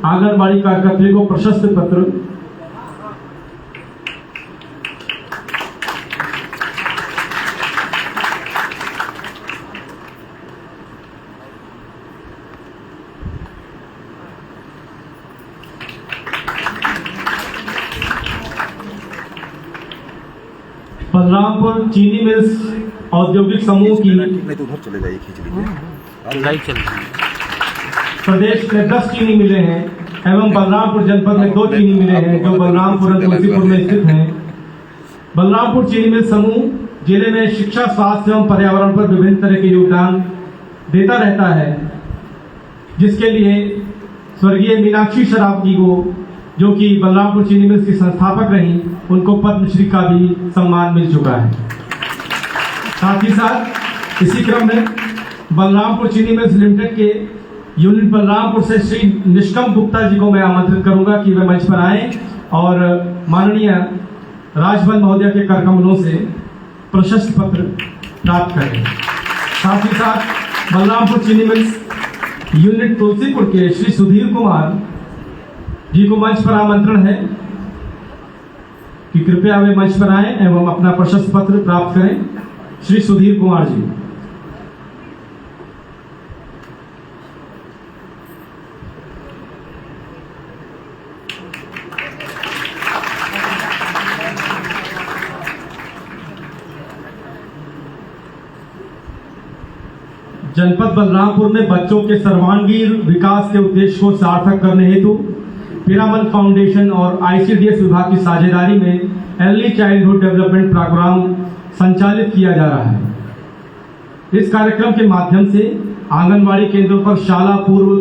आंगनबाड़ी कार्यकर्त्री को प्रशस्ति पत्र, बलरामपुर चीनी मिल्स औद्योगिक समूह की नहीं तो उधर चले जाइए, खींच लीजिए। लाइव चल रही है। प्रदेश में 10 चीनी मिले हैं एवं बलरामपुर जनपद में 2 चीनी मिले हैं जो बलरामपुर और तुलसीपुर में स्थित हैं। बलरामपुर चीनी मिल समूह जिले में शिक्षा, स्वास्थ्य एवं पर्यावरण पर विभिन्न तरह के योगदान देता रहता है, जिसके लिए स्वर्गीय मीनाक्षी शरावगी को, जो कि बलरामपुर चीनी मिल्स की संस्थापक रहीं, उनको पद्मश्री का भी सम्मान मिल चुका है। साथ ही साथ इसी क्रम में बलरामपुर चीनी मिल्स लिमिटेड के यूनिट बलरामपुर से श्री निष्कम गुप्ता जी को मैं आमंत्रित करूंगा कि वे मंच पर आए और माननीय राजभवन महोदय के कर कमलों से प्रशस्ति पत्र प्राप्त करें। साथ ही साथ बलरामपुर चीनी मिल्स यूनिट तुलसीपुर के श्री सुधीर कुमार जी को मंच पर आमंत्रण है कि कृपया वे मंच पर आए एवं अपना प्रशस्ति पत्र प्राप्त करें। श्री सुधीर कुमार जी। जनपद बलरामपुर में बच्चों के सर्वांगीण विकास के उद्देश्य को सार्थक करने हेतु पिरामल फाउंडेशन और आईसीडीएस विभाग की साझेदारी में अर्ली चाइल्डहुड डेवलपमेंट प्रोग्राम संचालित किया जा रहा है। इस कार्यक्रम के माध्यम से आंगनबाड़ी केंद्रों पर शाला पूर्व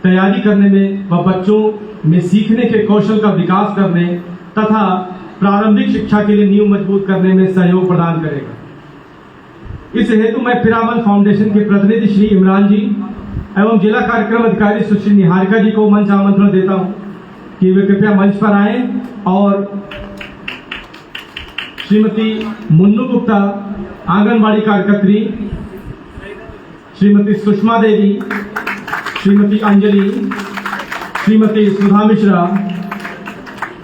तैयारी करने में व बच्चों में सीखने के कौशल का विकास करने तथा प्रारंभिक शिक्षा के लिए नींव मजबूत करने में सहयोग प्रदान करेगा। इस हेतु मैं पिरामल फाउंडेशन के प्रतिनिधि श्री इमरान जी एवं जिला कार्यक्रम अधिकारी सुश्री निहारिका जी को मंच आमंत्रण देता हूं कि वे कृपया मंच पर आए और श्रीमती मुन्नू गुप्ता आंगनबाड़ी कार्यकर्त्री, श्रीमती सुषमा देवी, श्रीमती अंजलि, श्रीमती सुधा मिश्रा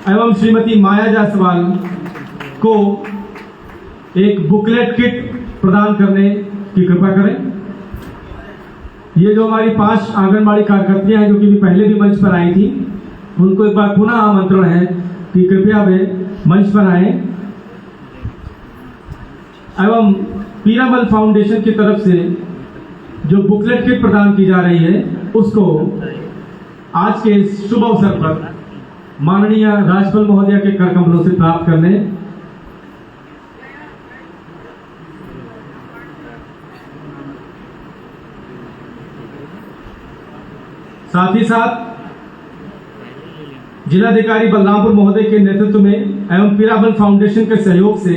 एवं श्रीमती माया जायसवाल को एक बुकलेट किट प्रदान करने की कृपा करें। ये जो हमारी 5 आंगनबाड़ी कार्यकर्तियां हैं जो कि पहले भी मंच पर आई थी, उनको एक बार पुनः आमंत्रण है कि कृपया वे मंच पर आए एवं पिरामल फाउंडेशन की तरफ से जो बुकलेट किट प्रदान की जा रही है उसको आज के इस शुभ अवसर पर माननीय राज्यपाल महोदय के कर कमलों से प्राप्त करने साथ ही साथ जिलाधिकारी बलरामपुर महोदय के नेतृत्व में एवं पिरामल फाउंडेशन के सहयोग से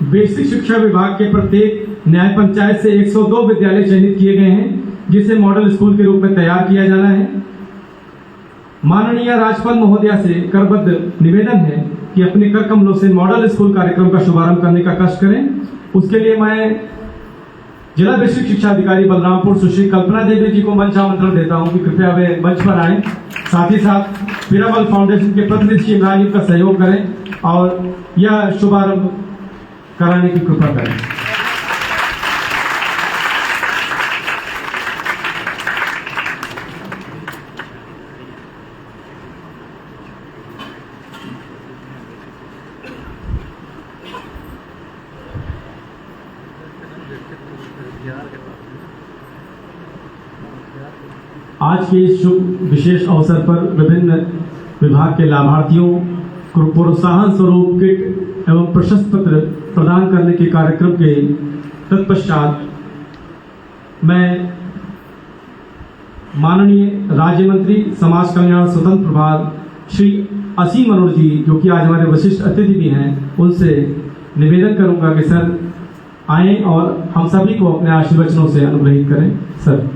बेसिक शिक्षा विभाग के प्रत्येक न्याय पंचायत से 102 विद्यालय चयनित किए गए हैं, जिसे मॉडल स्कूल के रूप में तैयार किया जाना है। माननीय राज्यपाल महोदय से करबद्ध निवेदन है कि अपने कर कमलों से मॉडल स्कूल कार्यक्रम का शुभारंभ करने का कष्ट करें। उसके लिए मैं जिला बेसिक शिक्षा अधिकारी बलरामपुर सुश्री कल्पना देवी जी को मंच आमंत्रण देता हूं कि कृपया वे मंच पर आए। साथ ही साथ पिरामल फाउंडेशन के प्रतिनिधि श्री इमरान जी का सहयोग करें और यह शुभारंभ कराने की कृपा करें। आज के इस शुभ विशेष अवसर पर विभिन्न विभाग के लाभार्थियों को प्रोत्साहन स्वरूप किट एवं प्रशस्ति पत्र प्रदान करने के कार्यक्रम के तत्पश्चात मैं माननीय राज्य मंत्री समाज कल्याण स्वतंत्र प्रभार श्री असीम मनोहर जी, जो कि आज हमारे वरिष्ठ अतिथि भी हैं, उनसे निवेदन करूंगा कि सर आए और हम सभी को अपने आशीर्वचनों से अनुग्रहित करें। सर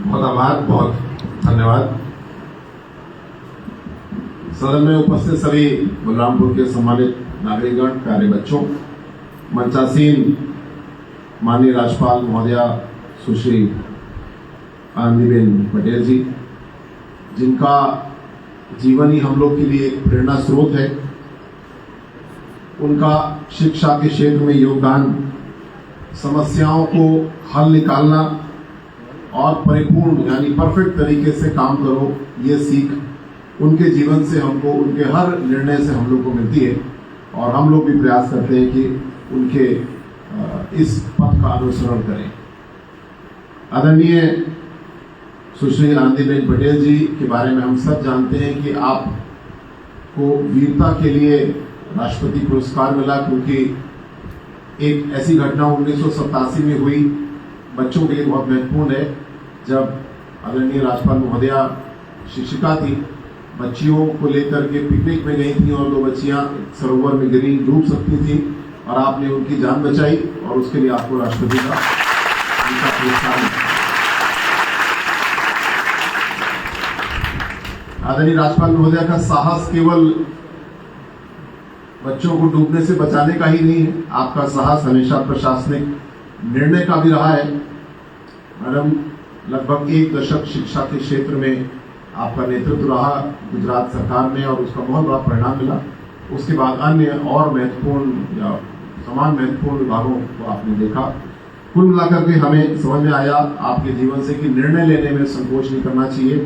बहुत आभार, बहुत धन्यवाद। सदन में उपस्थित सभी बलरामपुर के सम्मानित नागरिकगण, प्यारे बच्चों, मंचासीन माननीय राज्यपाल महोदया सुश्री आनंदीबेन पटेल जी, जिनका जीवन ही हम लोग के लिए एक प्रेरणा स्रोत है, उनका शिक्षा के क्षेत्र में योगदान, समस्याओं को हल निकालना और परिपूर्ण यानी परफेक्ट तरीके से काम करो, ये सीख उनके जीवन से हमको, उनके हर निर्णय से हम लोग को मिलती है और हम लोग भी प्रयास करते हैं कि उनके इस पथ का अनुसरण करें। आदरणीय सुश्री आनंदीबेन पटेल जी के बारे में हम सब जानते हैं कि आपको वीरता के लिए राष्ट्रपति पुरस्कार मिला, क्योंकि एक ऐसी घटना 1987 में हुई, बच्चों के लिए बहुत महत्वपूर्ण है, जब आदरणीय राज्यपाल महोदया शिक्षिका थी, बच्चियों को लेकर के पिकनिक में गई थी और 2 बच्चियां सरोवर में गिरी, डूब सकती थी और आपने उनकी जान बचाई और उसके लिए आपको राष्ट्रपति का पुरस्कार मिला। आदरणीय राज्यपाल महोदया का साहस केवल बच्चों को डूबने से बचाने का ही नहीं है, आपका साहस हमेशा प्रशासनिक निर्णय का भी रहा है। मैडम, लगभग 1 दशक शिक्षा के क्षेत्र में आपका नेतृत्व रहा गुजरात सरकार में और उसका बहुत बड़ा परिणाम मिला। उसके बाद अन्य और महत्वपूर्ण या समान महत्वपूर्ण विभागों को आपने देखा। कुल मिलाकर के हमें समझ में आया आपके जीवन से कि निर्णय लेने में संकोच नहीं करना चाहिए,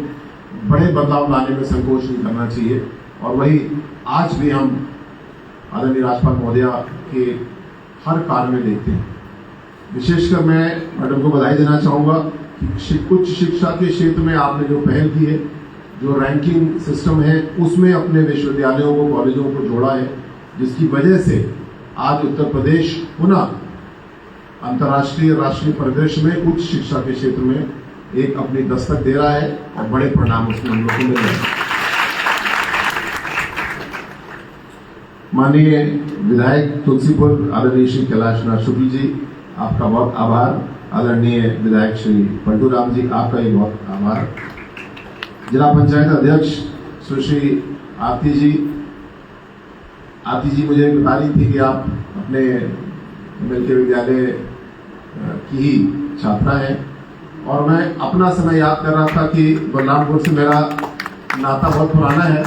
बड़े बदलाव लाने में संकोच नहीं करना चाहिए, और वही आज भी हम आदरणीय राज्यपाल महोदया के हर कार्य में देखते हैं। विशेषकर मैं मैडम को बधाई देना चाहूँगा कि उच्च शिक्षा के क्षेत्र में आपने जो पहल की है, जो रैंकिंग सिस्टम है, उसमें अपने विश्वविद्यालयों को, कॉलेजों को जोड़ा है, जिसकी वजह से आज उत्तर प्रदेश पुनः अंतर्राष्ट्रीय राष्ट्रीय परिदृश्य में उच्च शिक्षा के क्षेत्र में एक अपनी दस्तक दे रहा है और बड़े परिणाम उसमें हम लोग को मिल रहे हैं। माननीय विधायक तुलसीपुर आदरणीय श्री कैलाश नाथ शुक्ल जी, आपका बहुत आभार। आदरणीय विधायक श्री पलटू राम जी, आपका भी बहुत आभार। जिला पंचायत अध्यक्ष सुश्री आरती जी मुझे बता रही थी कि आप अपने मिलके विद्यालय की ही छात्रा है, और मैं अपना समय याद कर रहा था कि बलरामपुर से मेरा नाता बहुत पुराना है,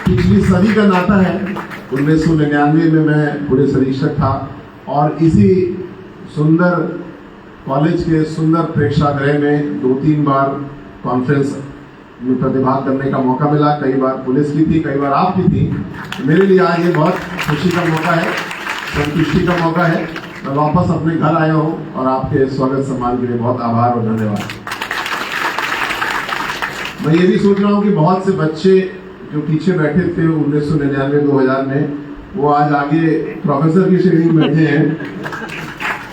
पिछली सदी का नाता है। 1999 में मैं पुलिस अधीक्षक था और इसी सुंदर कॉलेज के सुंदर प्रेक्षागृह में 2-3 बार कॉन्फ्रेंस में प्रतिभाग करने का मौका मिला। कई बार पुलिस की थी, कई बार आपकी थी। मेरे लिए आज ये बहुत खुशी का मौका है, संतुष्टि का मौका है। मैं वापस अपने घर आया हूँ और आपके स्वागत सम्मान के लिए बहुत आभार और धन्यवाद। मैं ये भी सोच रहा हूँ कि बहुत से बच्चे जो पीछे बैठे थे 1999-2000 में, वो आज आगे प्रोफेसर की श्रेणी में बैठे हैं।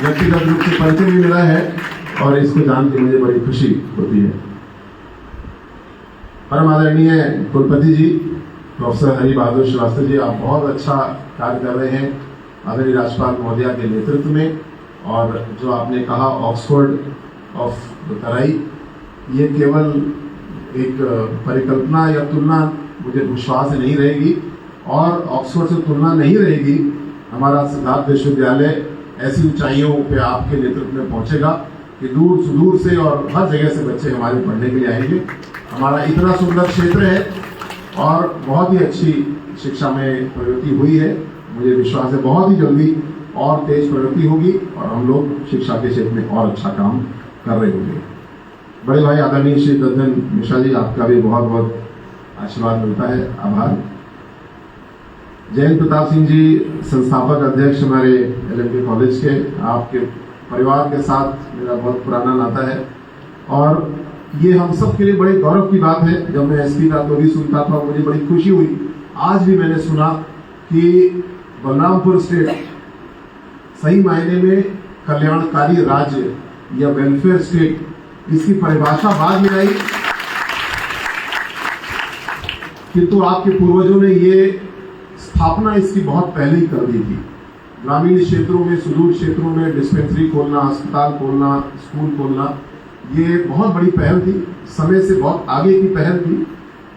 व्यक्तिगत रूप से परिचय भी मिला है और इसको जान के मुझे बड़ी खुशी होती है। परम आदरणीय कुलपति जी प्रोफेसर हरि बहादुर श्रीवास्तव जी, आप बहुत अच्छा कार्य कर रहे हैं आदरणीय राज्यपाल महोदया के नेतृत्व में। और जो आपने कहा ऑक्सफोर्ड ऑफ तराई, ये केवल एक परिकल्पना या तुलना मुझे विश्वास नहीं रहेगी, और ऑक्सफोर्ड से तुलना नहीं रहेगी। हमारा सिद्धार्थ विश्वविद्यालय ऐसी ऊंचाइयों पे आपके नेतृत्व में पहुंचेगा कि दूर सुदूर से और हर जगह से बच्चे हमारे पढ़ने के लिए आएंगे। हमारा इतना सुंदर क्षेत्र है और बहुत ही अच्छी शिक्षा में प्रगति हुई है। मुझे विश्वास है बहुत ही जल्दी और तेज प्रगति होगी और हम लोग शिक्षा के क्षेत्र में और अच्छा काम कर रहे होंगे। बड़े भाई आदरणीय श्री ददन मिश्रा जी, आपका भी बहुत बहुत आशीर्वाद मिलता है, आभार। जयंत प्रताप सिंह जी, संस्थापक अध्यक्ष हमारे LMK कॉलेज के, आपके परिवार के साथ मेरा बहुत पुराना नाता है और ये हम सब के लिए बड़े गौरव की बात है। जब मैं SP का तो भी सुनता था, मुझे बड़ी खुशी हुई। आज भी मैंने सुना कि बलरामपुर स्टेट सही मायने में कल्याणकारी राज्य या वेलफेयर स्टेट, इसकी परिभाषा बाद में आई, किंतु आपके पूर्वजों ने ये स्थापना इसकी बहुत पहले ही कर दी थी। ग्रामीण क्षेत्रों में, सुदूर क्षेत्रों में डिस्पेंसरी खोलना, अस्पताल खोलना, स्कूल खोलना, ये बहुत बड़ी पहल थी, समय से बहुत आगे की पहल थी।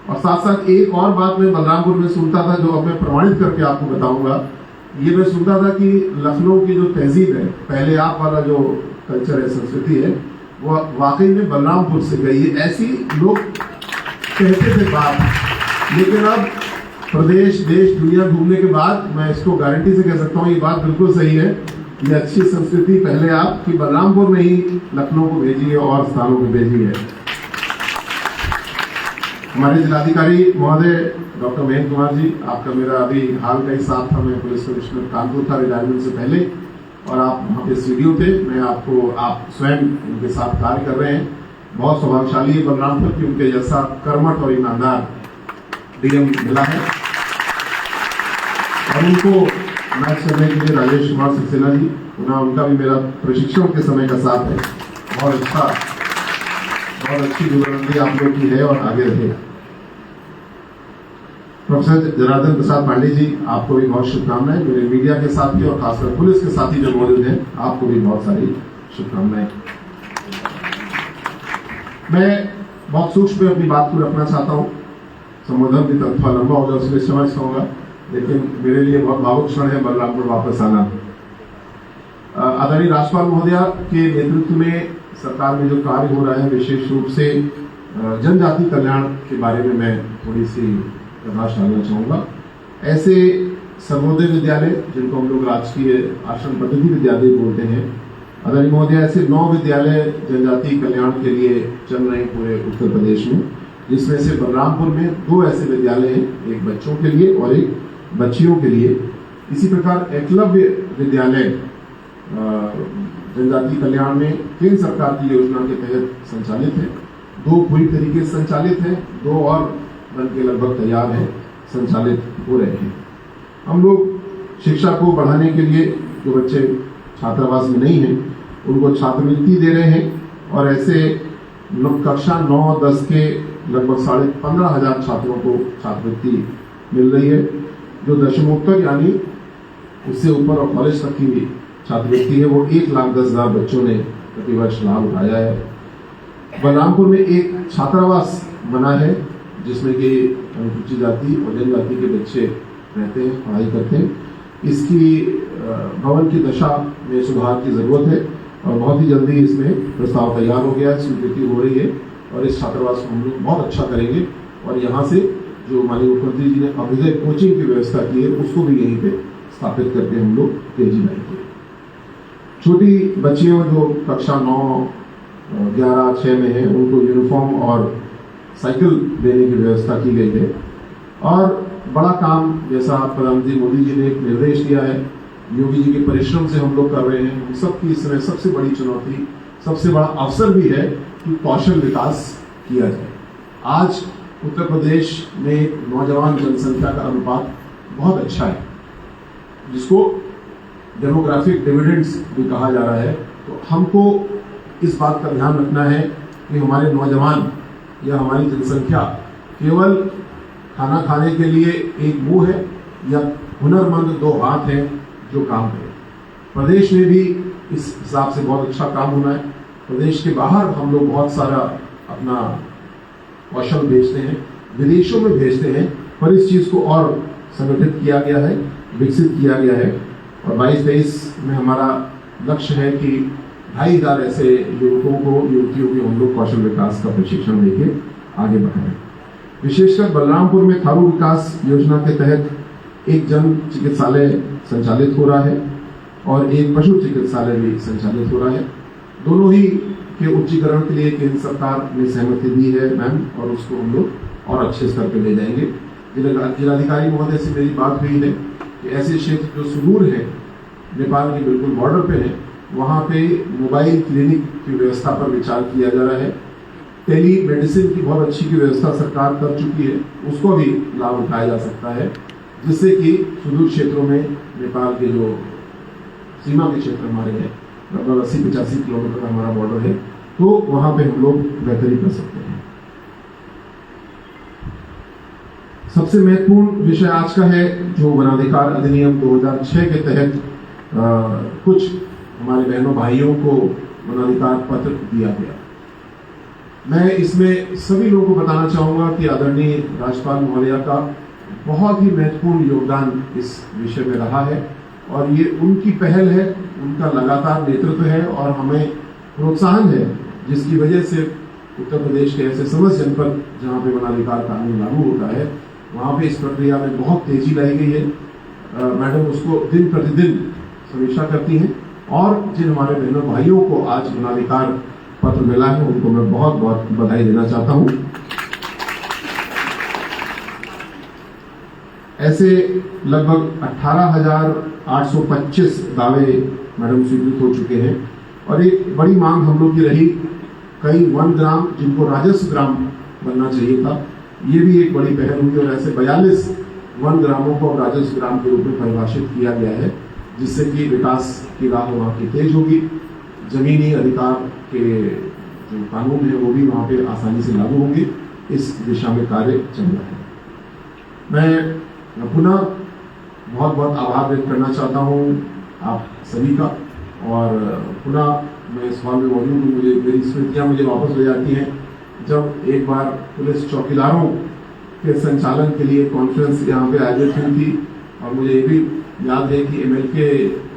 और साथ साथ एक और बात मैं बलरामपुर में सुनता था, जो अब मैं प्रमाणित करके आपको बताऊंगा। ये मैं सुनता था कि लखनऊ की जो तहजीब है, पहले आप वाला जो कल्चर है, संस्कृति है, वो वाकई में बलरामपुर से गई है, ऐसी लोग कहते थे बात। लेकिन अब प्रदेश, देश, दुनिया घूमने के बाद मैं इसको गारंटी से कह सकता हूँ, ये बात बिल्कुल सही है। ये अच्छी संस्कृति पहले आपकी बलरामपुर में ही लखनऊ को भेजी है और स्थानों में भेजी है। हमारे जिलाधिकारी महोदय डॉक्टर महेंद्र कुमार जी, आपका मेरा अभी हाल का ही साथ था। मैं पुलिस कमिश्नर कानपुर था रिटायरमेंट से पहले, और आप वहाँ पे सीडीओ थे। मैं आप स्वयं उनके साथ कार्य कर रहे हैं। बहुत सौभाग्यशाली है बलरामपुर की, उनके जैसा कर्मठ और ईमानदार डीएम मिला है। और उनको मैच करने के लिए राजेश कुमार सक्सेना जी, उनका भी मेरा प्रशिक्षण के समय का साथ है। बहुत अच्छी गुणवत्ता आप लोग की है और आगे रहेगा। प्रोफेसर जनार्दन प्रसाद पांडे जी, आपको भी बहुत शुभकामनाएं। मेरे मीडिया के साथी और खासकर पुलिस के साथी जो मौजूद हैं, आपको भी बहुत सारी शुभकामनाएं। मैं बहुत सूक्ष्म में अपनी बात को रखना चाहता हूँ। संबोधन भी थोड़ा लंबा होगा, उसमें समझ पाऊंगा, लेकिन मेरे लिए बहुत भावुक क्षण है बलरामपुर वापस आना। आदरणीय राज्यपाल महोदया के नेतृत्व में सरकार में जो कार्य हो रहा है, विशेष रूप से जनजाति कल्याण के बारे में मैं थोड़ी सी प्रकाश डालना चाहूँगा। ऐसे सर्वोदय विद्यालय, जिनको हम लोग राजकीय आश्रम पद्धति विद्यालय बोलते हैं, आदरणीय महोदया, ऐसे 9 विद्यालय जनजाति कल्याण के लिए चल रहे हैं पूरे उत्तर प्रदेश में, जिसमें से बलरामपुर में 2 ऐसे विद्यालय हैं, एक बच्चों के लिए और एक बच्चियों के लिए। इसी प्रकार एकलव्य विद्यालय जनजाति कल्याण में केंद्र सरकार की योजना के तहत संचालित है। 2 पूरी तरीके से संचालित है, 2 और बन के लगभग तैयार है, संचालित हो रहे हैं। हम लोग शिक्षा को बढ़ाने के लिए जो बच्चे छात्रावास में नहीं हैं, उनको छात्रवृत्ति दे रहे हैं, और ऐसे कक्षा 9-10 के लगभग 15,500 छात्रों को छात्रवृत्ति मिल रही है। जो दशमोत्तर यानी उससे ऊपर और कॉलेज तक की भी छात्रवृत्ति है, वो 1,10,000 बच्चों ने प्रतिवर्ष लाभ उठाया है। बलरामपुर में एक छात्रावास बना है, जिसमें कि अनुसूचित जाति और जनजाति के बच्चे रहते हैं, पढ़ाई करते हैं। इसकी भवन की दशा में सुधार की जरूरत है, और बहुत ही जल्दी इसमें प्रस्ताव तैयार हो गया है, स्वीकृति हो रही है, और इस छात्रावास को हम लोग बहुत अच्छा करेंगे। और यहाँ से जो माननीय मुख्यमंत्री जी ने अभ्युदय कोचिंग की व्यवस्था की है, उसको भी यहीं पे स्थापित करके हम लोग तेजी लाएंगे। छोटी बच्चियों जो कक्षा 9, 11, 6 में है, उनको यूनिफॉर्म और साइकिल देने की व्यवस्था की गई है। और बड़ा काम, जैसा प्रधानमंत्री मोदी जी ने एक निर्देश दिया है, योगी जी के परिश्रम से हम लोग कर रहे हैं। हम सबकी इस समय सबसे बड़ी चुनौती, सबसे बड़ा अवसर भी है कि कौशल विकास किया जाए। आज उत्तर प्रदेश में नौजवान जनसंख्या का अनुपात बहुत अच्छा है, जिसको डेमोग्राफिक डिविडेंड्स भी कहा जा रहा है। तो हमको इस बात का ध्यान रखना है कि हमारे नौजवान या हमारी जनसंख्या केवल खाना खाने के लिए एक मुंह है, या हुनरमंद 2 हाथ हैं जो काम करें। प्रदेश में भी इस हिसाब से बहुत अच्छा काम होना है। प्रदेश के बाहर हम लोग बहुत सारा अपना कौशल भेजते हैं, विदेशों में भेजते हैं, पर इस चीज को और संगठित किया गया है, विकसित किया गया है। और 22-23 में हमारा लक्ष्य है कि 2,500 ऐसे युवकों को, युवतियों को हम लोग कौशल विकास का प्रशिक्षण देके आगे बढ़ाएं। विशेषकर बलरामपुर में थारू विकास योजना के तहत एक जन चिकित्सालय संचालित हो रहा है, और एक पशु चिकित्सालय भी संचालित हो रहा है। दोनों ही के उच्चीकरण के लिए केंद्र सरकार ने सहमति दी है मैम, और उसको हम लोग और अच्छे स्तर पर ले जाएंगे। जिलाधिकारी महोदय से मेरी बात हुई है कि ऐसे क्षेत्र जो सुदूर है, नेपाल के बिल्कुल बॉर्डर पे है, वहाँ पे मोबाइल क्लिनिक की व्यवस्था पर विचार किया जा रहा है। टेली मेडिसिन की बहुत अच्छी की व्यवस्था सरकार कर चुकी है, उसको भी लाभ उठाया जा सकता है, जिससे कि सुदूर क्षेत्रों में नेपाल के जो सीमा के क्षेत्र हमारे हैं, लगभग 80-85 किलोमीटर का हमारा बॉर्डर है, तो वहाँ पे हम लोग बेहतरी कर सकते हैं। सबसे महत्वपूर्ण विषय आज का है जो वनाधिकार अधिनियम 2006 के तहत कुछ हमारे बहनों भाइयों को वनाधिकार पत्र दिया गया। मैं इसमें सभी लोगों को बताना चाहूँगा कि आदरणीय राज्यपाल महोदया का बहुत ही महत्वपूर्ण योगदान इस विषय में रहा है और ये उनकी पहल है, उनका लगातार नेतृत्व है और हमें प्रोत्साहन है, जिसकी वजह से उत्तर प्रदेश के ऐसे समस्त जनपद जहाँ पे वनाधिकार कानून लागू होता है वहाँ पे इस प्रक्रिया में बहुत तेजी लाई गई है। मैडम उसको दिन प्रतिदिन समीक्षा करती हैं और जिन हमारे बहनों भाइयों को आज वनाधिकार पत्र मिला है उनको मैं बहुत बहुत बधाई देना चाहता हूँ। ऐसे लगभग 18,825 दावे मैडम स्वीकृत हो चुके हैं और एक बड़ी मांग हम लोग की रही, कई वन ग्राम जिनको राजस्व ग्राम बनना चाहिए था, ये भी एक बड़ी पहल हुई और ऐसे 42 वन ग्रामों को राजस्व ग्राम के रूप में परिभाषित किया गया है, जिससे कि विकास की राह वहाँ की तेज होगी, जमीनी अधिकार के जो कानून है वो भी वहाँ पे आसानी से लागू होंगे। इस दिशा में कार्य चल रहा है। मैं पुनः बहुत बहुत आभार व्यक्त करना चाहता हूँ आप सभी का और पुनः मैं इस हॉल में मौजूद हूँ। मेरी स्मृतियाँ मुझे वापस ले जाती हैं जब एक बार पुलिस चौकीदारों के संचालन के लिए कॉन्फ्रेंस यहाँ पे आयोजित हुई थी और मुझे ये भी याद है कि MLK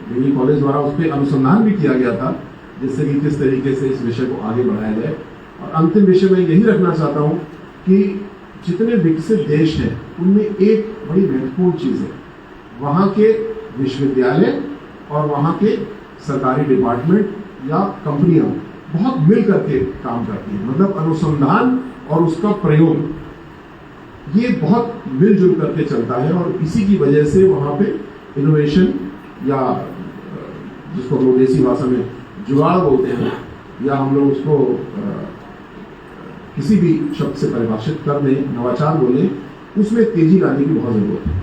डिग्री कॉलेज द्वारा उस पर अनुसंधान भी किया गया था, जिससे कि किस तरीके से इस विषय को आगे बढ़ाया जाए। और अंतिम विषय में यही रखना चाहता हूँ कि जितने विकसित देश हैं उनमें एक बड़ी महत्वपूर्ण चीज़ है, वहाँ के विश्वविद्यालय और वहाँ के सरकारी डिपार्टमेंट या कंपनियां बहुत मिल करके काम करती हैं। मतलब अनुसंधान और उसका प्रयोग ये बहुत मिलजुल करके चलता है और इसी की वजह से वहाँ पे इनोवेशन या जिसको हम लोग देसी भाषा में जुगाड़ बोलते हैं या हम लोग उसको किसी भी शब्द से परिभाषित कर दें, नवाचार बोलें, उसमें तेजी लाने की बहुत ज़रूरत है।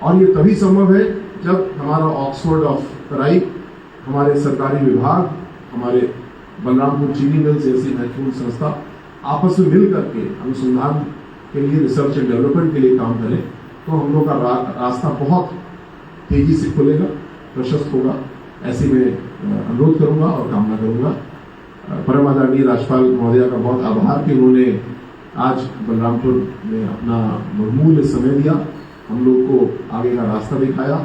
और ये तभी संभव है जब हमारा ऑक्सफोर्ड ऑफ तराई, हमारे सरकारी विभाग, हमारे बलरामपुर चीनी मिल जैसी महत्वपूर्ण संस्था आपस में मिल करके अनुसंधान के लिए, रिसर्च एंड डेवलपमेंट के लिए काम करें, तो हम लोग का रास्ता बहुत तेजी से खुलेगा, प्रशस्त होगा। ऐसे में अनुरोध करूंगा और कामना करूंगा। परम आदरणीय राज्यपाल महोदया का बहुत आभार कि उन्होंने आज बलरामपुर में अपना बहुमूल्य समय दिया, हम लोग को आगे का रास्ता दिखाया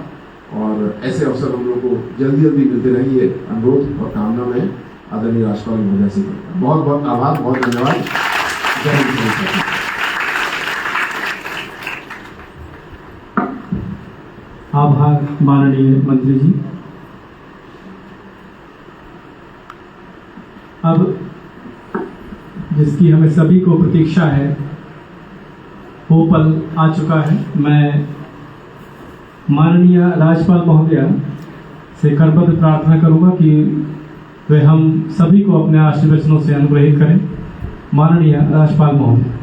और ऐसे अवसर हम लोग को जल्दी जल्दी मिलते रहेंगे। अनुरोध और कामना में आदरणीय राज्यपाल महोदया से बहुत बहुत आभार, बहुत धन्यवाद। जय हिंद। आभार माननीय मंत्री जी। अब जिसकी हमें सभी को प्रतीक्षा है वो पल आ चुका है। मैं माननीय राज्यपाल महोदया से करबद्ध प्रार्थना करूंगा कि वे हम सभी को अपने आशीर्वचनों से अनुग्रहित करें। माननीय राज्यपाल महोदय।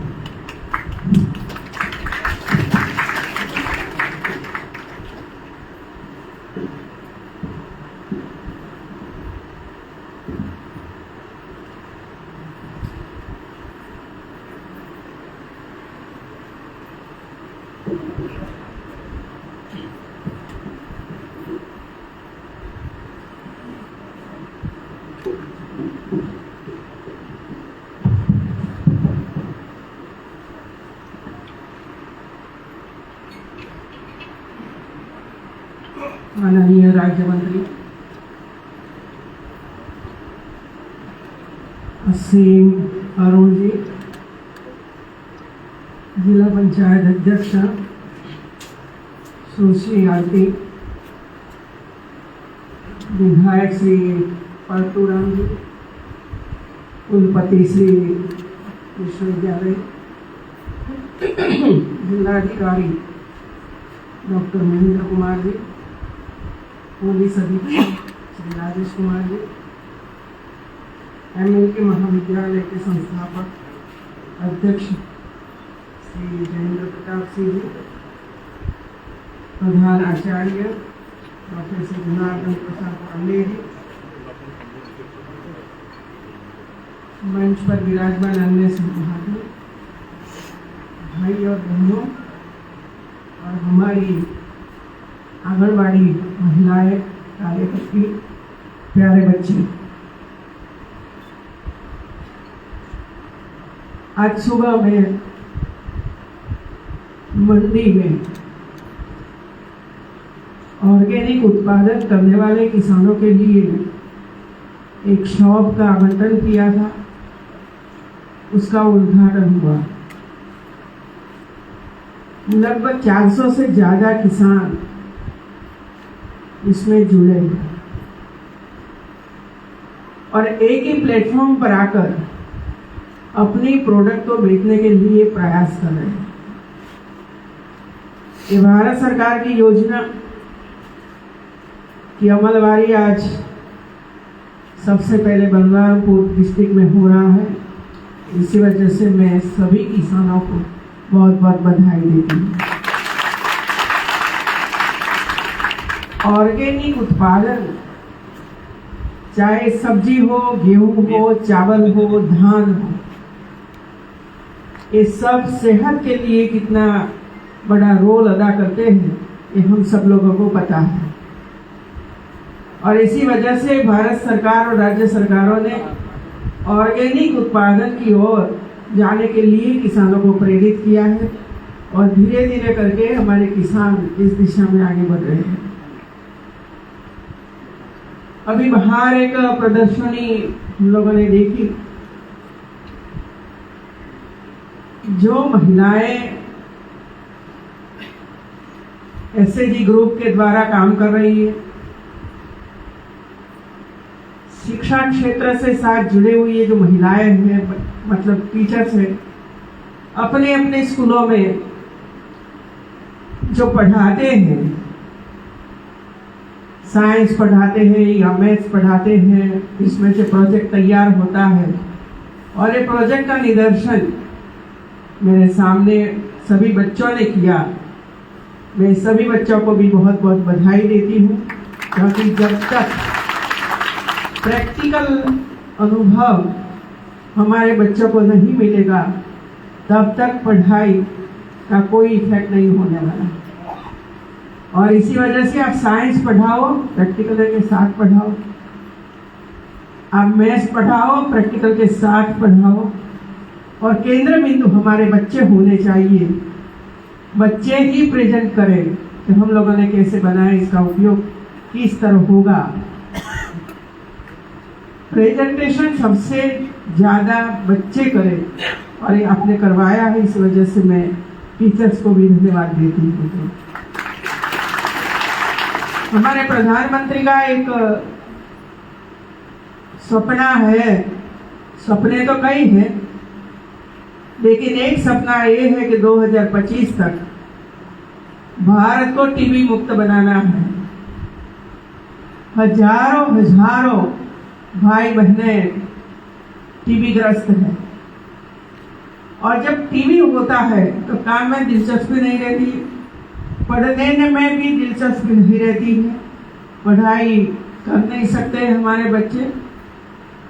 माननीय राज्य मंत्री असीम अरुण जी, जिला पंचायत अध्यक्ष सुश्री आरती, विधायक श्री परतुराम जी, कुलपति श्री विश्वविद्यालय, जिलाधिकारी डॉक्टर महेंद्र कुमार जी, पुलिस अधीक्षक श्री राजेश कुमार जी, MLK महाविद्यालय के संस्थापक अध्यक्ष श्री जयेंद्र प्रताप सिंह जी, प्रधान आचार्य डॉक्टर श्री जनार्दन प्रसाद पांडे जी, मंच पर विराजमान अन्य सहभागी भाई और बहनों और हमारी आंगनबाड़ी महिलाएं, कार्यकर्ती, प्यारे बच्चे, आज सुबह में मंडी में ऑर्गेनिक उत्पादन करने वाले किसानों के लिए एक शॉप का आवंटन किया था, उसका उद्घाटन हुआ। लगभग 400 से ज़्यादा किसान इसमें जुड़े हैं और एक ही प्लेटफॉर्म पर आकर अपनी प्रोडक्ट को बेचने के लिए प्रयास कर रहे हैं। ये भारत सरकार की योजना की अमलवारी आज सबसे पहले बलरामपुर डिस्ट्रिक्ट में हो रहा है। इसी वजह से मैं सभी किसानों को बहुत बहुत बधाई देती हूँ। ऑर्गेनिक उत्पादन चाहे सब्जी हो, गेहूं हो, चावल हो, धान हो, ये सब सेहत के लिए कितना बड़ा रोल अदा करते हैं ये हम सब लोगों को पता है। और इसी वजह से भारत सरकार और राज्य सरकारों ने ऑर्गेनिक उत्पादन की ओर जाने के लिए किसानों को प्रेरित किया है और धीरे धीरे करके हमारे किसान इस दिशा में आगे बढ़ रहे हैं। अभी बाहर एक प्रदर्शनी हम लोगों ने देखी, जो महिलाएं एसएजी ग्रुप के द्वारा काम कर रही है, शिक्षा क्षेत्र से साथ जुड़े हुए जो महिलाएं हैं, मतलब टीचर्स हैं, अपने अपने स्कूलों में जो पढ़ाते हैं, साइंस पढ़ाते हैं या मैथ्स पढ़ाते हैं, इसमें से प्रोजेक्ट तैयार होता है और ये प्रोजेक्ट का निदर्शन मेरे सामने सभी बच्चों ने किया। मैं सभी बच्चों को भी बहुत बहुत बधाई देती हूँ, क्योंकि जब तक प्रैक्टिकल अनुभव हमारे बच्चों को नहीं मिलेगा तब तक पढ़ाई का कोई इफेक्ट नहीं होने वाला। और इसी वजह से आप साइंस पढ़ाओ, प्रैक्टिकल के साथ पढ़ाओ, आप मैथ्स पढ़ाओ, प्रैक्टिकल के साथ पढ़ाओ। और केंद्र बिंदु हमारे बच्चे होने चाहिए, बच्चे ही प्रेजेंट करें कि हम लोगों ने कैसे बनाया, इसका उपयोग किस तरह होगा। प्रेजेंटेशन सबसे ज़्यादा बच्चे करें और ये आपने करवाया है, इस वजह से मैं टीचर्स को भी धन्यवाद देती हूँ। हमारे प्रधानमंत्री का एक सपना है, सपने तो कई हैं, लेकिन एक सपना ये है कि 2025 तक भारत को टीबी मुक्त बनाना है। हजारों भाई बहनें टीबी ग्रस्त हैं और जब टीबी होता है तो काम में दिलचस्पी नहीं रहती, पढ़ने में भी दिलचस्पी नहीं रहती है, पढ़ाई कर नहीं सकते हमारे बच्चे।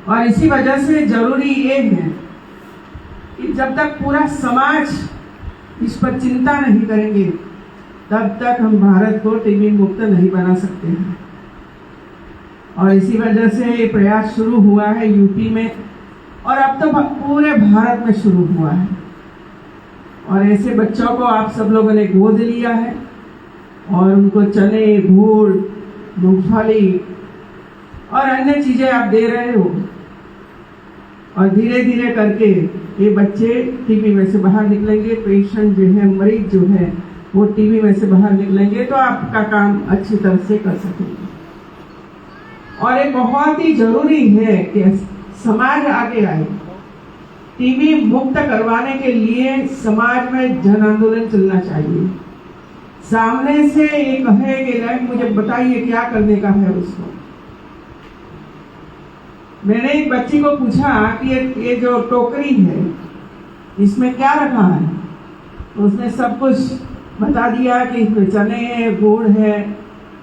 और इसी वजह से जरूरी ये है कि जब तक पूरा समाज इस पर चिंता नहीं करेंगे तब तक हम भारत को टीबी मुक्त नहीं बना सकते हैं। और इसी वजह से ये प्रयास शुरू हुआ है यूपी में और अब तो पूरे भारत में शुरू हुआ है। और ऐसे बच्चों को आप सब लोगों ने गोद लिया है और उनको चने, गुड़, मूंगफली और अन्य चीज़ें आप दे रहे हो और धीरे धीरे करके ये बच्चे टीबी में से बाहर निकलेंगे। पेशेंट जो है, मरीज जो है, वो टीबी में से बाहर निकलेंगे तो आपका काम अच्छी तरह से कर सकेंगे। और ये बहुत ही जरूरी है कि समाज आगे आए। टीबी मुक्त करवाने के लिए समाज में जन आंदोलन चलना चाहिए। सामने से ये कहे कि मुझे बताइए क्या करने का है उसको। मैंने एक बच्ची को पूछा कि ये जो टोकरी है इसमें क्या रखा है, तो उसने सब कुछ बता दिया कि इसमें चने है, गुड़ है,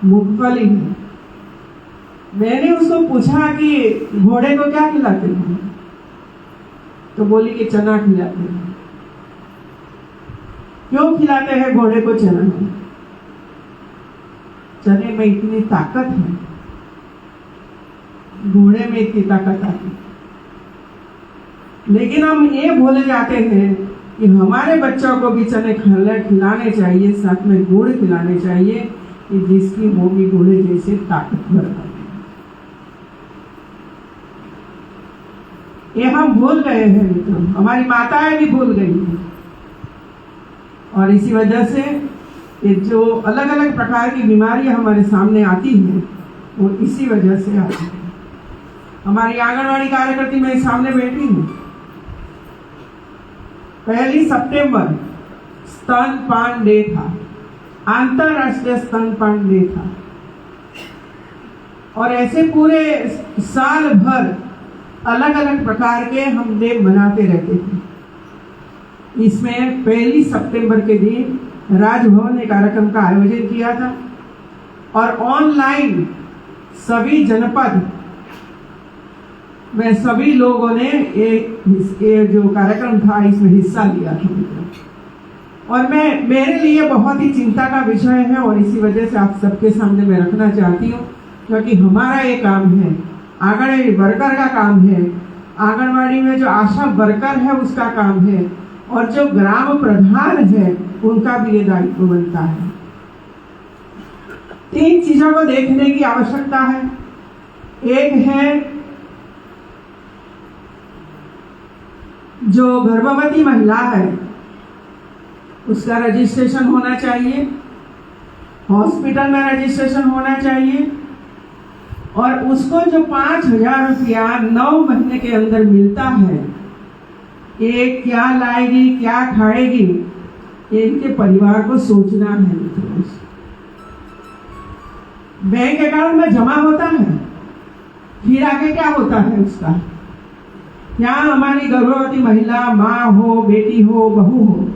मूंगफली है। मैंने उसको पूछा कि घोड़े को क्या खिलाते हैं, तो बोली कि चना खिलाते हैं। क्यों खिलाते हैं घोड़े को चना? चने में इतनी ताकत है, घोड़े में इतनी ताकत आती। लेकिन हम ये भूल जाते हैं कि हमारे बच्चों को भी चने खिलाने चाहिए, साथ में गुड़ खिलाने चाहिए कि जिसकी मोगी घोड़े जैसे ताकतवर है। ये हम भूल गए हैं मित्रों, हमारी माताएं भी भूल गई हैं। और इसी वजह से ये जो अलग अलग प्रकार की बीमारियां हमारे सामने आती हैं वो इसी वजह से आती है। हमारी आंगनवाड़ी कार्यकर्ती मेरे सामने बैठी है। 1 सितंबर स्तनपान डे था, अंतरराष्ट्रीय स्तनपान डे था। और ऐसे पूरे साल भर अलग अलग प्रकार के हम डे मनाते रहते थे। इसमें 1 सितंबर के दिन राजभवन ने कार्यक्रम का आयोजन किया था और ऑनलाइन सभी जनपद में सभी लोगों ने ये जो कार्यक्रम था इसमें हिस्सा लिया था। और मेरे लिए बहुत ही चिंता का विषय है और इसी वजह से आप सबके सामने मैं रखना चाहती हूँ, क्योंकि हमारा ये काम है, आंगनवाड़ी वर्कर का काम है, आंगनवाड़ी में जो आशा वर्कर है उसका काम है, और जो ग्राम प्रधान है उनका भी ये दायित्व बनता है। 3 चीजों को देखने की आवश्यकता है। एक है जो गर्भवती महिला है उसका रजिस्ट्रेशन होना चाहिए, हॉस्पिटल में रजिस्ट्रेशन होना चाहिए, और उसको जो 5,000 रुपया 9 महीने के अंदर मिलता है, ये क्या लाएगी क्या खाएगी ये इनके परिवार को सोचना है। बैंक अकाउंट में जमा होता है, फिर आगे क्या होता है उसका? क्या हमारी गर्भवती महिला माँ हो, बेटी हो, बहू हो,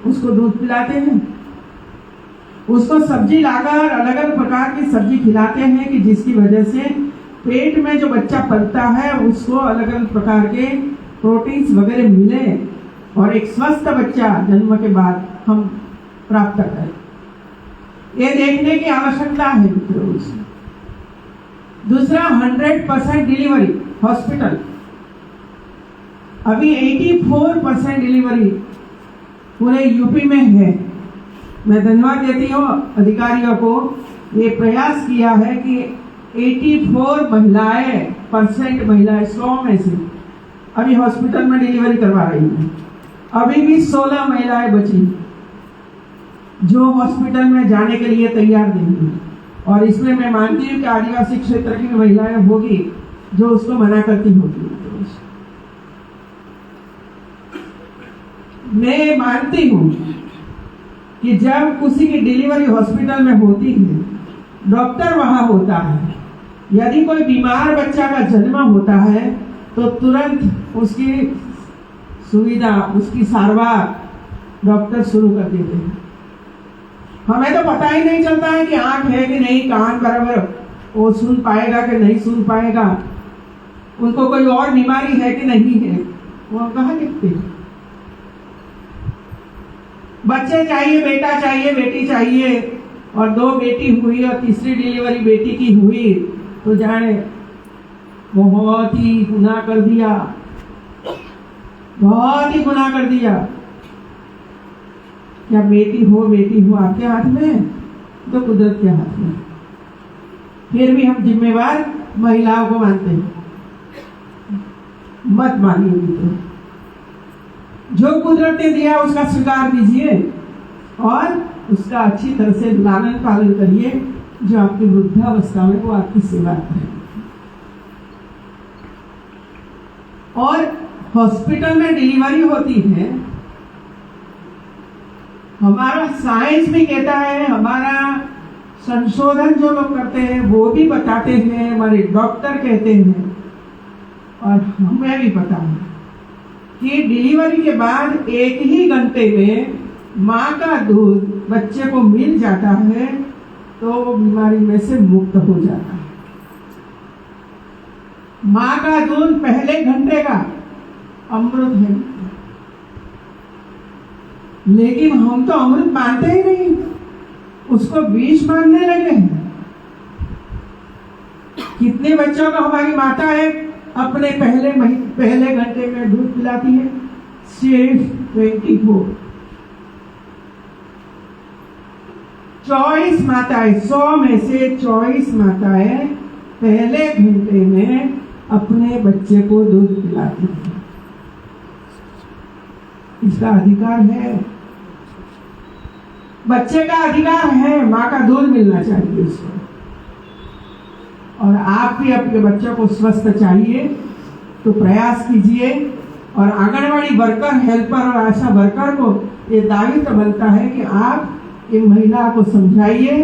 उसको दूध पिलाते हैं, उसको सब्जी लाकर अलग अलग प्रकार की सब्जी खिलाते हैं कि जिसकी वजह से पेट में जो बच्चा पलता है उसको अलग अलग प्रकार के प्रोटीन्स वगैरह मिले और एक स्वस्थ बच्चा जन्म के बाद हम प्राप्त करें। ये देखने की आवश्यकता है मित्रों। दूसरा 100% डिलीवरी हॉस्पिटल। अभी 84% डिलीवरी पूरे यूपी में है। मैं धन्यवाद देती हूँ अधिकारियों को, ये प्रयास किया है कि 84% महिलाएं 100 में से अभी हॉस्पिटल में डिलीवरी करवा रही हैं। अभी भी 16 महिलाएं बची जो हॉस्पिटल में जाने के लिए तैयार नहीं है, और इसमें मैं मानती हूँ कि आदिवासी क्षेत्र की महिलाएं होगी जो उसको मना करती होगी। मैं मानती हूँ कि जब किसी की डिलीवरी हॉस्पिटल में होती है, डॉक्टर वहां होता है, यदि कोई बीमार बच्चा का जन्म होता है तो तुरंत उसकी सुविधा, उसकी सारवार डॉक्टर शुरू कर देते हैं। हमें तो पता ही नहीं चलता है कि आंख है कि नहीं, कान बराबर वो सुन पाएगा कि नहीं सुन पाएगा, उनको कोई और बीमारी है कि नहीं है, वो कहाँ देखते हैं। बच्चे चाहिए, बेटा चाहिए, बेटी चाहिए, और 2 बेटी हुई और तीसरी डिलीवरी बेटी की हुई तो जाने बहुत ही गुनाह कर दिया, बहुत ही गुनाह कर दिया। क्या बेटी हो आपके हाथ में तो कुदरत के हाथ में। फिर भी हम जिम्मेवार महिलाओं को मानते हैं, मत मानिए तो। जो कुदरत ने दिया उसका स्वीकार कीजिए और उसका अच्छी तरह से लालन पालन करिए, जो आपकी वृद्धावस्था में वो आपकी सेवा करें। और हॉस्पिटल में डिलीवरी होती है, हमारा साइंस भी कहता है, हमारा संशोधन जो लोग करते हैं वो भी बताते हैं, हमारे डॉक्टर कहते हैं, और हमें भी पता है कि डिलीवरी के बाद 1 ही घंटे में माँ का दूध बच्चे को मिल जाता है तो वो बीमारी में से मुक्त हो जाता है। माँ का दूध पहले घंटे का अमृत है, लेकिन हम तो अमृत मानते ही नहीं, उसको विष मानने लगे हैं। कितने बच्चों को हमारी माता है अपने पहले घंटे में दूध पिलाती है? सिर्फ 24। 24 माताएं, 100 में से 24 माताएं पहले घंटे में अपने बच्चे को दूध पिलाती है। इसका अधिकार है, बच्चे का अधिकार है, माँ का दूध मिलना चाहिए उसको। और आप भी अपने बच्चों को स्वस्थ चाहिए तो प्रयास कीजिए। और आंगनवाड़ी वर्कर, हेल्पर और आशा वर्कर को ये दायित्व बनता है कि आप इन महिला को समझाइए,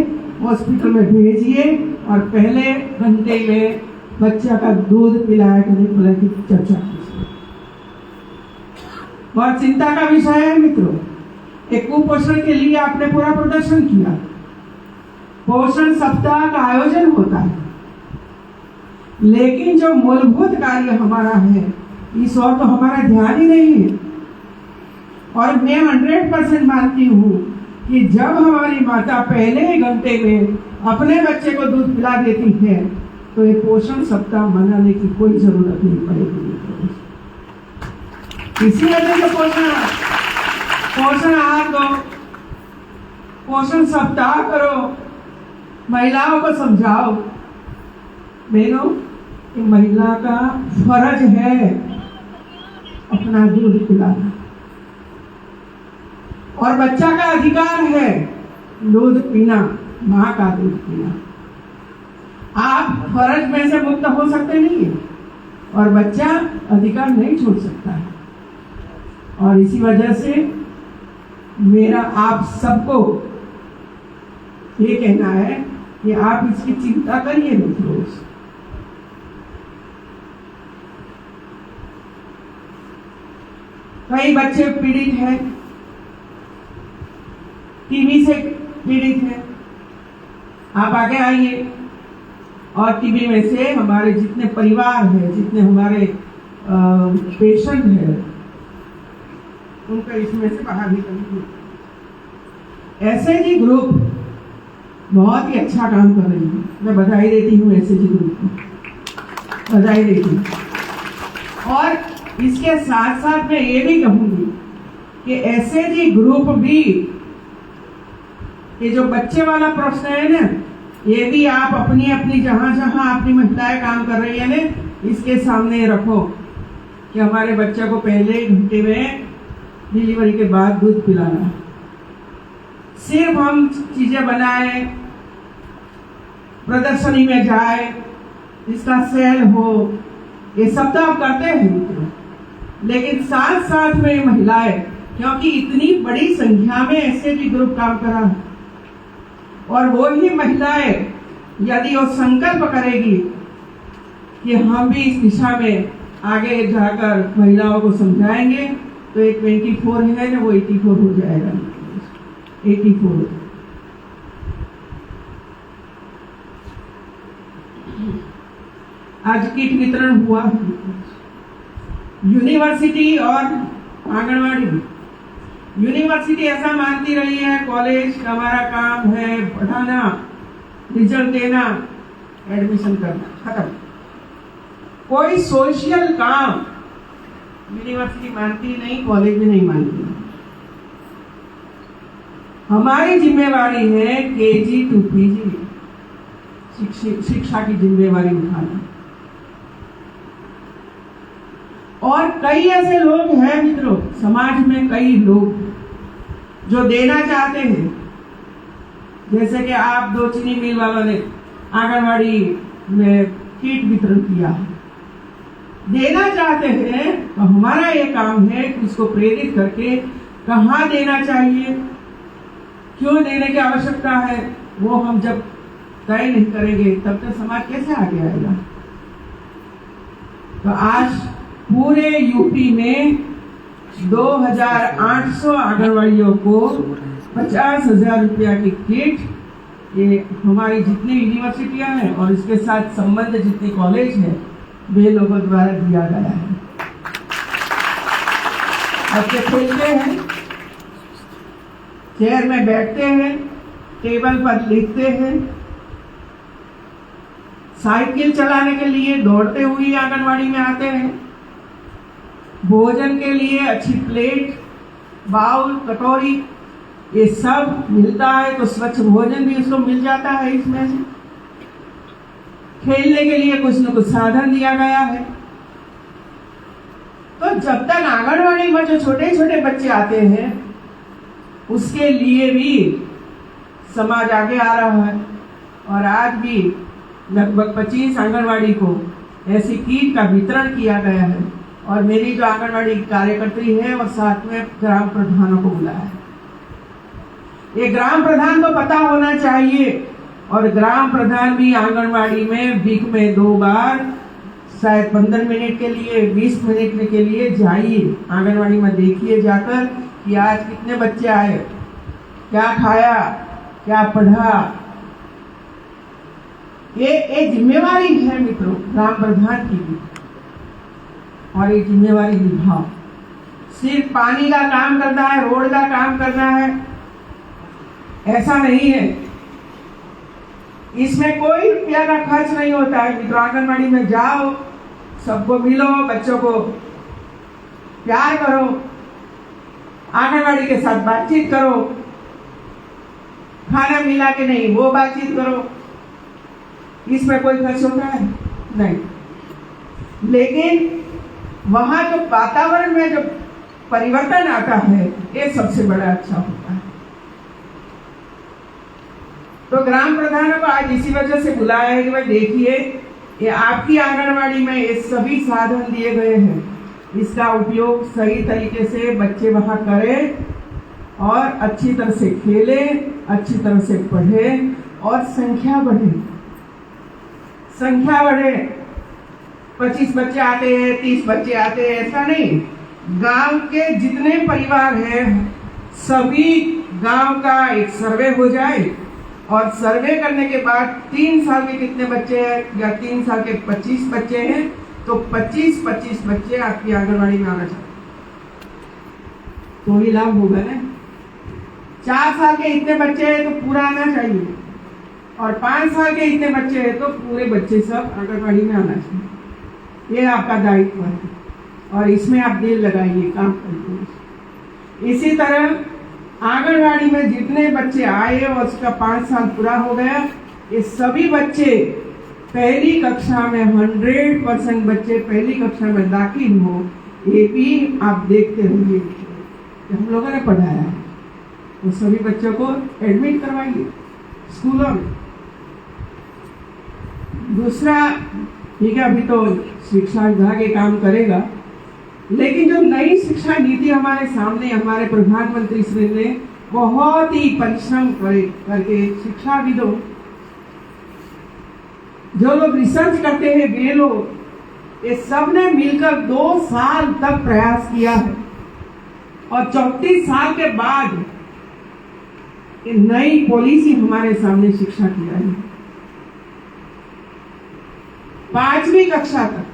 हॉस्पिटल में भेजिए और पहले घंटे में बच्चा का दूध पिलाया करने की चर्चा कीजिए। बहुत चिंता का विषय है मित्रों। एक कुपोषण के लिए आपने पूरा प्रदर्शन किया। पोषण सप्ताह का आयोजन होता है, लेकिन जो मूलभूत कार्य हमारा है इस ओर तो हमारा ध्यान ही नहीं है। और मैं 100% मानती हूँ कि जब हमारी माता पहले ही घंटे में अपने बच्चे को दूध पिला देती है तो ये पोषण सप्ताह मनाने की कोई जरूरत नहीं पड़ेगी। इसी वजह से पोषण आहार दो, पोषण सप्ताह करो, महिलाओं को समझाओ। बहनों, महिला का फर्ज है अपना दूध पिलाना और बच्चा का अधिकार है दूध पीना, माँ का दूध पीना। आप फर्ज में से मुक्त हो सकते नहीं है और बच्चा अधिकार नहीं छोड़ सकता है। और इसी वजह से मेरा आप सबको ये कहना है कि आप इसकी चिंता करिए मित्रों। कई बच्चे पीड़ित हैं, टीबी से पीड़ित हैं। आप आगे आइए और टीबी में से हमारे जितने परिवार हैं, जितने हमारे पेशेंट हैं, उनका इसमें से बाहर निकलिए। एसएजी ग्रुप बहुत ही अच्छा काम कर रही है, मैं बधाई देती हूँ एसएजी ग्रुप को, बधाई देती हूँ। और इसके साथ साथ मैं ये भी कहूंगी कि एसएजी ग्रुप भी, ये जो बच्चे वाला प्रश्न है ना, ये भी आप अपनी अपनी जहां जहां अपनी महिलाएं काम कर रही है ना, इसके सामने रखो कि हमारे बच्चे को पहले घंटे में डिलीवरी के बाद दूध पिलाना। सिर्फ हम चीजें बनाए, प्रदर्शनी में जाए, इसका सेल हो, ये सब तो आप करते हैं, लेकिन साथ साथ में महिलाएं, क्योंकि इतनी बड़ी संख्या में एसएजी ग्रुप काम कर रहा है और वो ही महिलाएं यदि वो संकल्प करेगी कि हम भी इस दिशा में आगे जाकर महिलाओं को समझाएंगे तो एक 24 है ना, वो 84 हो जाएगा। 84 आज किट वितरण हुआ यूनिवर्सिटी और आंगनवाड़ी। यूनिवर्सिटी ऐसा मानती रही है कॉलेज का हमारा काम है पढ़ाना, रिजल्ट देना, एडमिशन करना, खत्म। कोई सोशल काम यूनिवर्सिटी मानती नहीं, कॉलेज में नहीं मानती। हमारी जिम्मेवारी है केजी टू पीजी शिक्षा की जिम्मेवारी उठाना। और कई ऐसे लोग हैं मित्रों, समाज में कई लोग जो देना चाहते हैं, जैसे कि आप 2 चीनी मिल वालों ने आंगनवाड़ी में किट वितरण किया, देना चाहते हैं, तो हमारा ये काम है कि उसको प्रेरित करके कहाँ देना चाहिए, क्यों देने की आवश्यकता है, वो हम जब तय नहीं करेंगे तब तक समाज कैसे आगे आएगा। तो आज पूरे यूपी में 2800 आंगनवाड़ियों को 50,000 रुपया की किट, ये हमारी जितनी यूनिवर्सिटियां हैं और इसके साथ संबंध जितने कॉलेज हैं, वे लोगों द्वारा दिया गया है। बच्चे खेलते हैं, चेयर में बैठते हैं, टेबल पर लिखते हैं, साइकिल चलाने के लिए दौड़ते हुए आंगनवाड़ी में आते हैं। भोजन के लिए अच्छी प्लेट, बाउल, कटोरी, ये सब मिलता है, तो स्वच्छ भोजन भी उसको मिल जाता है इसमें से। खेलने के लिए कुछ न कुछ साधन दिया गया है। तो जब तक आंगनवाड़ी में जो छोटे छोटे बच्चे आते हैं उसके लिए भी समाज आगे आ रहा है। और आज भी लगभग 25 आंगनवाड़ी को ऐसी किट का वितरण किया गया है। और मेरी जो आंगनवाड़ी कार्यकर्त्री है और साथ में ग्राम प्रधानों को बुलाया है। ये ग्राम प्रधान को पता होना चाहिए, और ग्राम प्रधान भी आंगनवाड़ी में वीक में 2 बार, शायद 15 मिनट के लिए, 20 मिनट के लिए जाइए आंगनवाड़ी में, देखिए जाकर कि आज कितने बच्चे आए, क्या खाया, क्या पढ़ा। ये जिम्मेवारी है मित्रों ग्राम प्रधान की भी, और ये जिम्मेवारी निभाओ। सिर्फ पानी का काम करना है, रोड का काम करना है, ऐसा नहीं है। इसमें कोई रुपया का खर्च नहीं होता है मित्रों। आंगनवाड़ी में जाओ, सबको मिलो, बच्चों को प्यार करो, आंगनवाड़ी के साथ बातचीत करो, खाना मिला के नहीं वो बातचीत करो, इसमें कोई खर्च होता है नहीं। लेकिन वहां जो वातावरण में जो परिवर्तन आता है, ये सबसे बड़ा अच्छा होता है। तो ग्राम प्रधानों को आज इसी वजह से बुलाया है कि भाई देखिए, ये आपकी आंगनवाड़ी में ये सभी साधन दिए गए हैं, इसका उपयोग सही तरीके से बच्चे वहां करें और अच्छी तरह से खेलें, अच्छी तरह से पढ़ें और संख्या बढ़े। 25 बच्चे आते हैं, 30 बच्चे आते हैं, ऐसा नहीं। गांव के जितने परिवार हैं सभी गांव का एक सर्वे हो जाए, और सर्वे करने के बाद 3 साल के कितने बच्चे हैं या 3 साल के 25 बच्चे हैं, तो 25 बच्चे आपकी आंगनवाड़ी में आना चाहिए, तो ही लाभ होगा ना। 4 साल के इतने बच्चे हैं तो पूरा आना चाहिए, और 5 साल के इतने बच्चे हैं तो पूरे बच्चे सब आंगनवाड़ी में आना चाहिए। ये आपका दायित्व है, और इसमें आप दिल लगाइए, काम करिए। इसी तरह आंगनवाड़ी में जितने बच्चे आए और उसका 5 साल पूरा हो गया, ये सभी बच्चे पहली कक्षा में 100% बच्चे पहली कक्षा में दाखिल हो, ये भी आप देखते होंगे। हम लोगों ने पढ़ाया है, तो सभी बच्चों को एडमिट करवाइए स्कूलों में। दूसरा, ठीक है, अभी तो शिक्षा विभाग ये काम करेगा, लेकिन जो नई शिक्षा नीति हमारे सामने हमारे प्रधानमंत्री श्री ने बहुत ही परिश्रम करके शिक्षाविदों, जो लोग रिसर्च करते हैं वे लोग, ये सब ने मिलकर 2 साल तक प्रयास किया है, और 34 साल के बाद ये नई पॉलिसी हमारे सामने शिक्षा की आई है। 5वीं कक्षा तक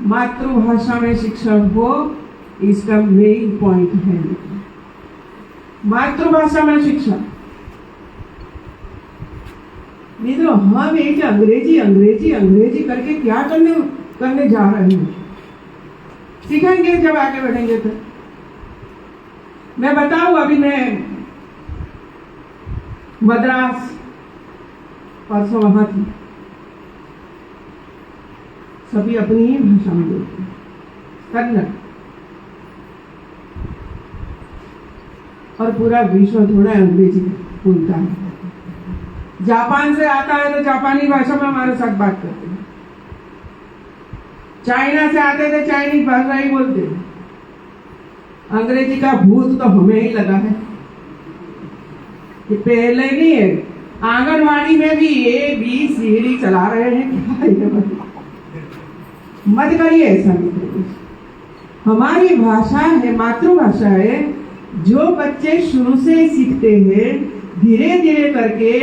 मातृभाषा में शिक्षा हो, इसका मेन पॉइंट है मातृभाषा में शिक्षा। मित्रों, हम एक अंग्रेजी करके क्या करने जा रहे हैं, सीखेंगे जब आगे बढ़ेंगे। तो मैं बताऊं, अभी मैं मद्रास परसों वहां थी, सभी अपनी ही भाषा में बोलते हैं, कन्नड़, और पूरा विश्व थोड़ा अंग्रेजी बोलता है। जापान से आता है तो जापानी भाषा में हमारे साथ बात करते हैं, चाइना से आते थे चाइनीज भाषा ही बोलते हैं। अंग्रेजी का भूत तो हमें ही लगा है कि पहले नहीं है, आंगनवाड़ी में भी ABCD चला रहे हैं क्या? मत करिए ऐसा। हमारी भाषा है, मातृभाषा है, जो बच्चे शुरू से सीखते हैं, धीरे धीरे करके,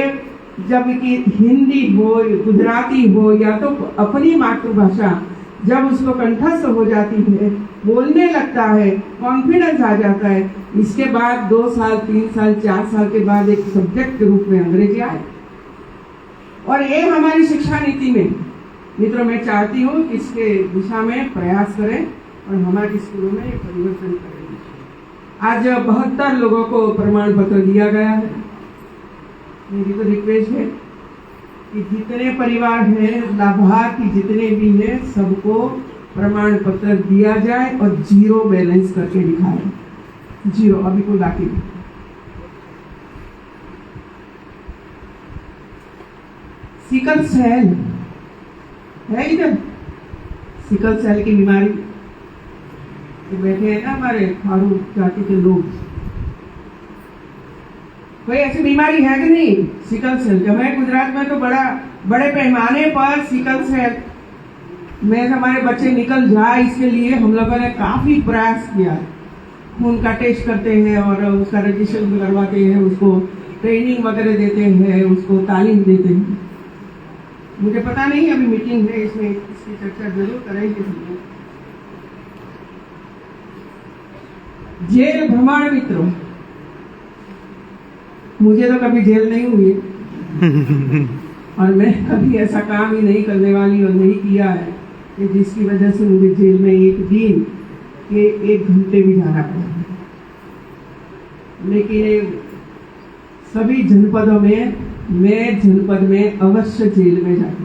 जब कि हिंदी हो, गुजराती हो, या तो अपनी मातृभाषा जब उसको कंठस्थ हो जाती है, बोलने लगता है, कॉन्फिडेंस आ जाता है, इसके बाद 2 साल, 3 साल, 4 साल के बाद एक सब्जेक्ट के रूप में अंग्रेजी आए। और ये हमारी शिक्षा नीति में मित्रों मैं चाहती हूँ कि इसके दिशा में प्रयास करें और हमारे स्कूलों में ये परिवर्तन करें। आज 72 लोगों को प्रमाण पत्र दिया गया है। मेरी तो रिक्वेस्ट है कि जितने परिवार हैं, लाभार्थी जितने भी हैं, सबको प्रमाण पत्र दिया जाए और 0 बैलेंस करके दिखाएं। 0 अभी कोई बाकी नहीं। सिकल सेल है इधर, सिकल सेल की बीमारी बैठे हैं ना हमारे थारू जाति के लोग। कोई ऐसी बीमारी है कि नहीं? सिकल सेल जो है गुजरात में तो बड़े पैमाने पर सिकल सेल में हमारे बच्चे निकल जाए, इसके लिए हम लोगों ने काफी प्रयास किया। खून का टेस्ट करते हैं और उसका रजिस्ट्रेशन करवाते हैं, उसको ट्रेनिंग वगैरह देते हैं, उसको तालीम देते हैं। मुझे पता नहीं, अभी मीटिंग है, इसमें इसकी चर्चा जरूर करेंगे। जेल भ्रमण मित्रों, मुझे तो कभी जेल नहीं हुई और मैं कभी ऐसा काम ही नहीं करने वाली और नहीं किया है कि जिसकी वजह से मुझे जेल में एक दिन के 1 घंटे भी जाना पड़ा। लेकिन सभी जनपदों में मैं जनपद में अवश्य जेल में जाती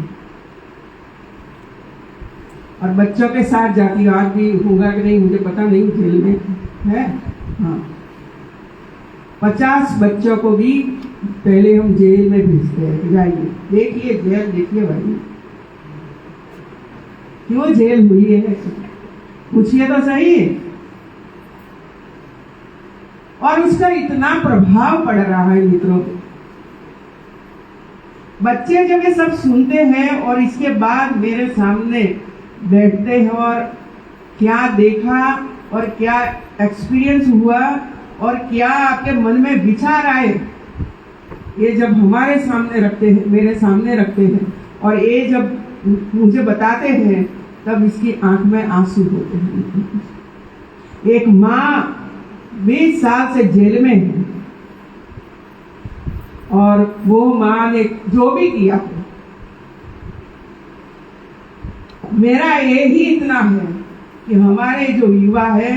और बच्चों के साथ जाती। आज भी होगा कि नहीं मुझे पता नहीं, जेल में है। हाँ, 50 बच्चों को भी पहले हम जेल में भेजते हैं। जाइए देखिए जेल, देखिए भाई क्यों जेल हुई है, पूछिए तो सही। और उसका इतना प्रभाव पड़ रहा है मित्रों। बच्चे जब ये सब सुनते हैं और इसके बाद मेरे सामने बैठते हैं और क्या देखा और क्या एक्सपीरियंस हुआ और क्या आपके मन में विचार आए, ये जब हमारे सामने रखते हैं, मेरे सामने रखते हैं और ये जब मुझे बताते हैं, तब इसकी आंख में आंसू होते हैं। एक माँ 20 साल से जेल में है और वो माँ ने जो भी किया, मेरा यही इतना है कि हमारे जो युवा है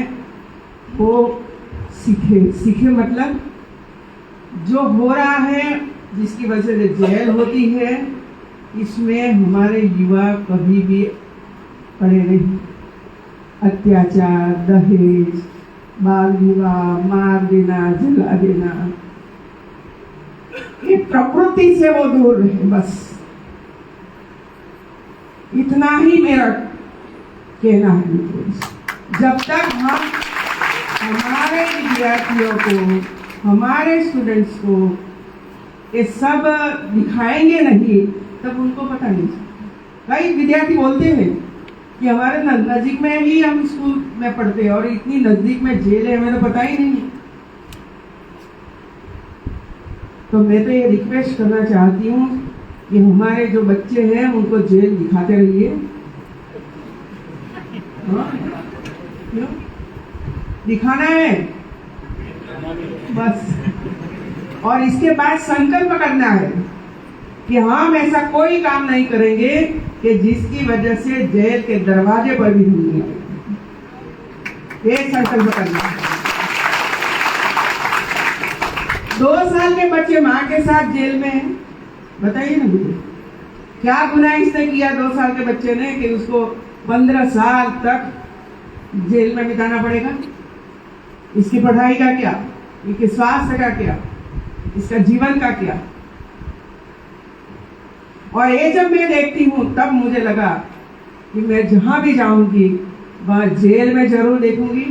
वो सीखे मतलब जो हो रहा है, जिसकी वजह से जेल होती है, इसमें हमारे युवा कभी भी पड़े नहीं। अत्याचार, दहेज, बाल विवाह, मार देना, जला देना, ये प्रकृति से वो दूर रहे, बस इतना ही मेरा कहना है। जब तक हम हमारे विद्यार्थियों को, हमारे स्टूडेंट्स को ये सब दिखाएंगे नहीं, तब उनको पता नहीं चलता। कई विद्यार्थी बोलते हैं कि हमारे नजदीक में ही हम स्कूल में पढ़ते हैं और इतनी नजदीक में जेल है, हमें तो पता ही नहीं। तो मैं तो ये रिक्वेस्ट करना चाहती हूँ कि हमारे जो बच्चे हैं उनको जेल दिखाते रहिए। क्यों दिखाना है बस, और इसके बाद संकल्प करना है कि हम ऐसा कोई काम नहीं करेंगे कि जिसकी वजह से जेल के दरवाजे पर भी नहीं आए। ये संकल्प करना है। 2 साल के बच्चे माँ के साथ जेल में हैं, बताइए ना मुझे क्या गुनाह इसने किया 2 साल के बच्चे ने कि उसको 15 साल तक जेल में बिताना पड़ेगा। इसकी पढ़ाई का क्या, इसके स्वास्थ्य का क्या, इसका जीवन का क्या। और ये जब मैं देखती हूँ तब मुझे लगा कि मैं जहां भी जाऊंगी वहां जेल में जरूर देखूंगी।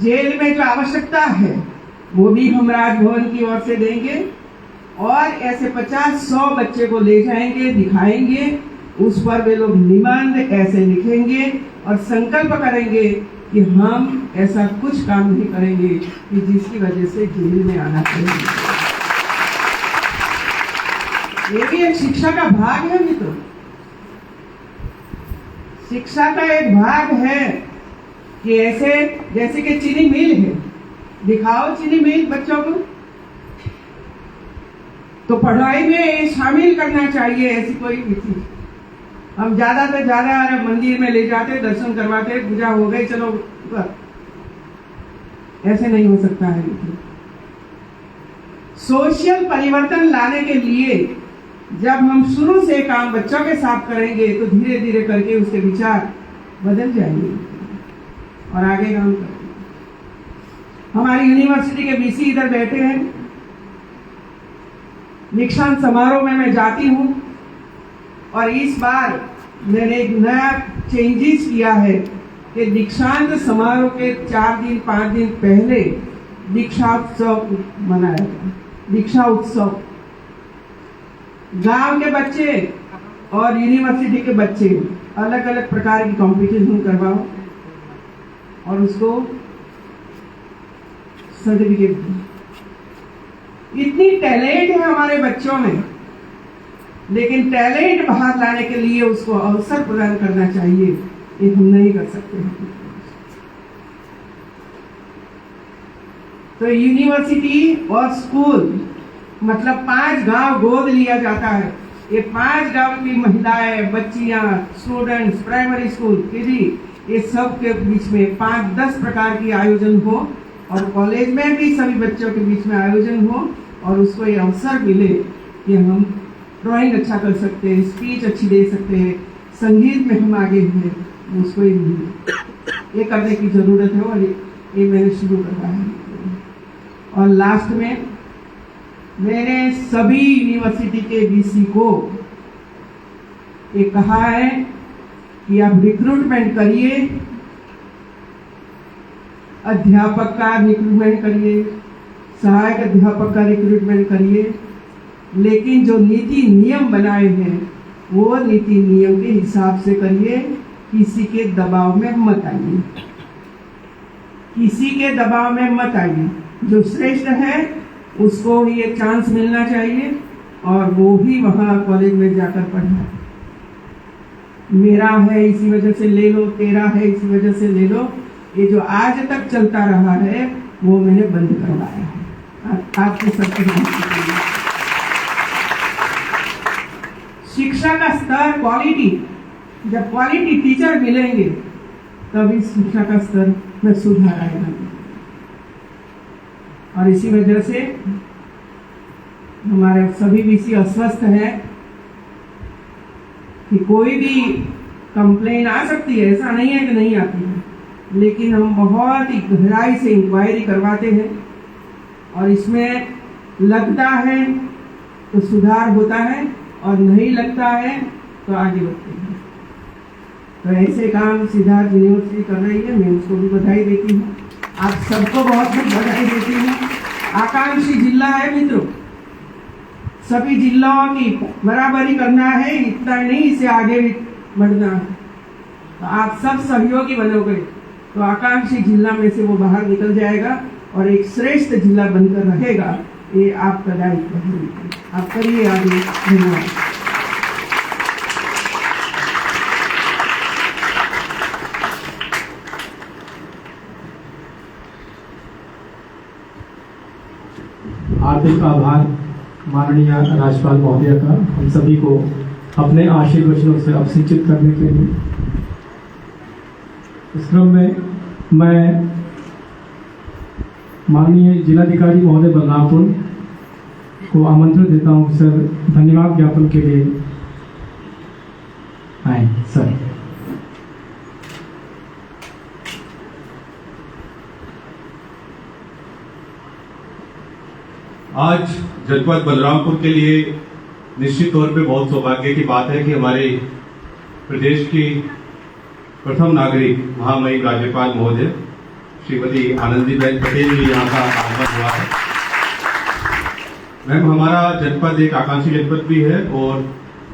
जेल में जो आवश्यकता है वो भी हम राजभवन की ओर से देंगे और ऐसे 50-100 बच्चे को ले जाएंगे, दिखाएंगे, उस पर वे लोग निबंध ऐसे लिखेंगे और संकल्प करेंगे कि हम ऐसा कुछ काम नहीं करेंगे कि जिसकी वजह से जेल में आना पड़े। ये भी एक शिक्षा का भाग है मित्रों, शिक्षा का एक भाग है कि ऐसे जैसे कि चीनी मिल है, दिखाओ चीनी मिल बच्चों को, तो पढ़ाई में शामिल करना चाहिए ऐसी कोई नीति। हम ज़्यादा से ज़्यादा मंदिर में ले जाते, दर्शन करवाते, पूजा हो गई, चलो बस। ऐसे नहीं हो सकता है। सोशल परिवर्तन लाने के लिए जब हम शुरू से काम बच्चों के साथ करेंगे तो धीरे धीरे करके उसके विचार बदल जाएंगे और आगे काम करेंगे। हमारी यूनिवर्सिटी के वीसी इधर बैठे हैं। दीक्षांत समारोह में मैं जाती हूँ और इस बार मैंने एक नया चेंजेस किया है कि दीक्षांत समारोह के 4 दिन 5 दिन पहले दीक्षा उत्सव मनाया था। दीक्षा उत्सव गांव के बच्चे और यूनिवर्सिटी के बच्चे अलग अलग प्रकार की कंपटीशन करवाओ और उसको सर्टिफिकेट दो। इतनी टैलेंट है हमारे बच्चों में, लेकिन टैलेंट बाहर लाने के लिए उसको अवसर प्रदान करना चाहिए। ये हम नहीं कर सकते हैं। तो यूनिवर्सिटी और स्कूल मतलब 5 गांव गोद लिया जाता है। ये 5 गांव की महिलाएं, बच्चियां, स्टूडेंट्स, प्राइमरी स्कूल, केजी, ये सब के बीच में 5-10 प्रकार की आयोजन हो और कॉलेज में भी सभी बच्चों के बीच में आयोजन हो और उसको ये अवसर मिले कि हम ड्राइंग अच्छा कर सकते हैं, स्पीच अच्छी दे सकते हैं, संगीत में हम आगे हैं, उसको ये करने की ज़रूरत है और ये मैंने शुरू करना है। और लास्ट में मैंने सभी यूनिवर्सिटी के वीसी को ये कहा है कि आप रिक्रूटमेंट करिए, अध्यापक का रिक्रूटमेंट करिए, सहायक अध्यापक का रिक्रूटमेंट करिए, लेकिन जो नीति नियम बनाए हैं वो नीति नियम के हिसाब से करिए। किसी के दबाव में मत आइए, किसी के दबाव में मत आइए। जो श्रेष्ठ है उसको ये चांस मिलना चाहिए और वो ही वहाँ कॉलेज में जाकर पढ़े। मेरा है इसी वजह से ले लो, तेरा है इसी वजह से ले लो, ये जो आज तक चलता रहा है वो मैंने बंद करवाया है। आपके सबके शिक्षा का स्तर, क्वालिटी, जब क्वालिटी टीचर मिलेंगे तभी शिक्षा का स्तर में सुधार आएगा। और इसी वजह से हमारे सभी वीसी अस्वस्थ हैं कि कोई भी कंप्लेन आ सकती है, ऐसा नहीं है कि नहीं आती है, लेकिन हम बहुत ही गहराई से इंक्वायरी करवाते हैं और इसमें लगता है तो सुधार होता है और नहीं लगता है तो आगे बढ़ते हैं। तो ऐसे काम सिद्धार्थ यूनिवर्सिटी कर रही है, मैं उसको भी बधाई देती हूँ। आप सबको बहुत बहुत बधाई देती हूँ। आकांक्षी जिला है मित्रों, सभी जिलों की बराबरी करना है, इतना नहीं, इसे आगे भी बढ़ना है। तो आप सब सहयोगी बनोगे तो आकांक्षी जिला में से वो बाहर निकल जाएगा और एक श्रेष्ठ जिला बनकर रहेगा। ये आपका दायित्व है, आप करिए आगे। धन्यवाद। हार्दिक आभार माननीय राज्यपाल महोदय का, हम सभी को अपने आशीर्वचनों से अभिषिंचित करने के लिए। इस क्रम में मैं माननीय जिलाधिकारी महोदय बलरामपुर को आमंत्रण देता हूं सर, धन्यवाद ज्ञापन के लिए आए सर। आज जनपद बलरामपुर के लिए निश्चित तौर पे बहुत सौभाग्य की बात है कि हमारे प्रदेश की प्रथम नागरिक महामहिम राज्यपाल महोदय श्रीमती आनंदीबेन पटेल जी यहाँ का आगमन हुआ है। मैम, हमारा जनपद एक आकांक्षी जनपद भी है और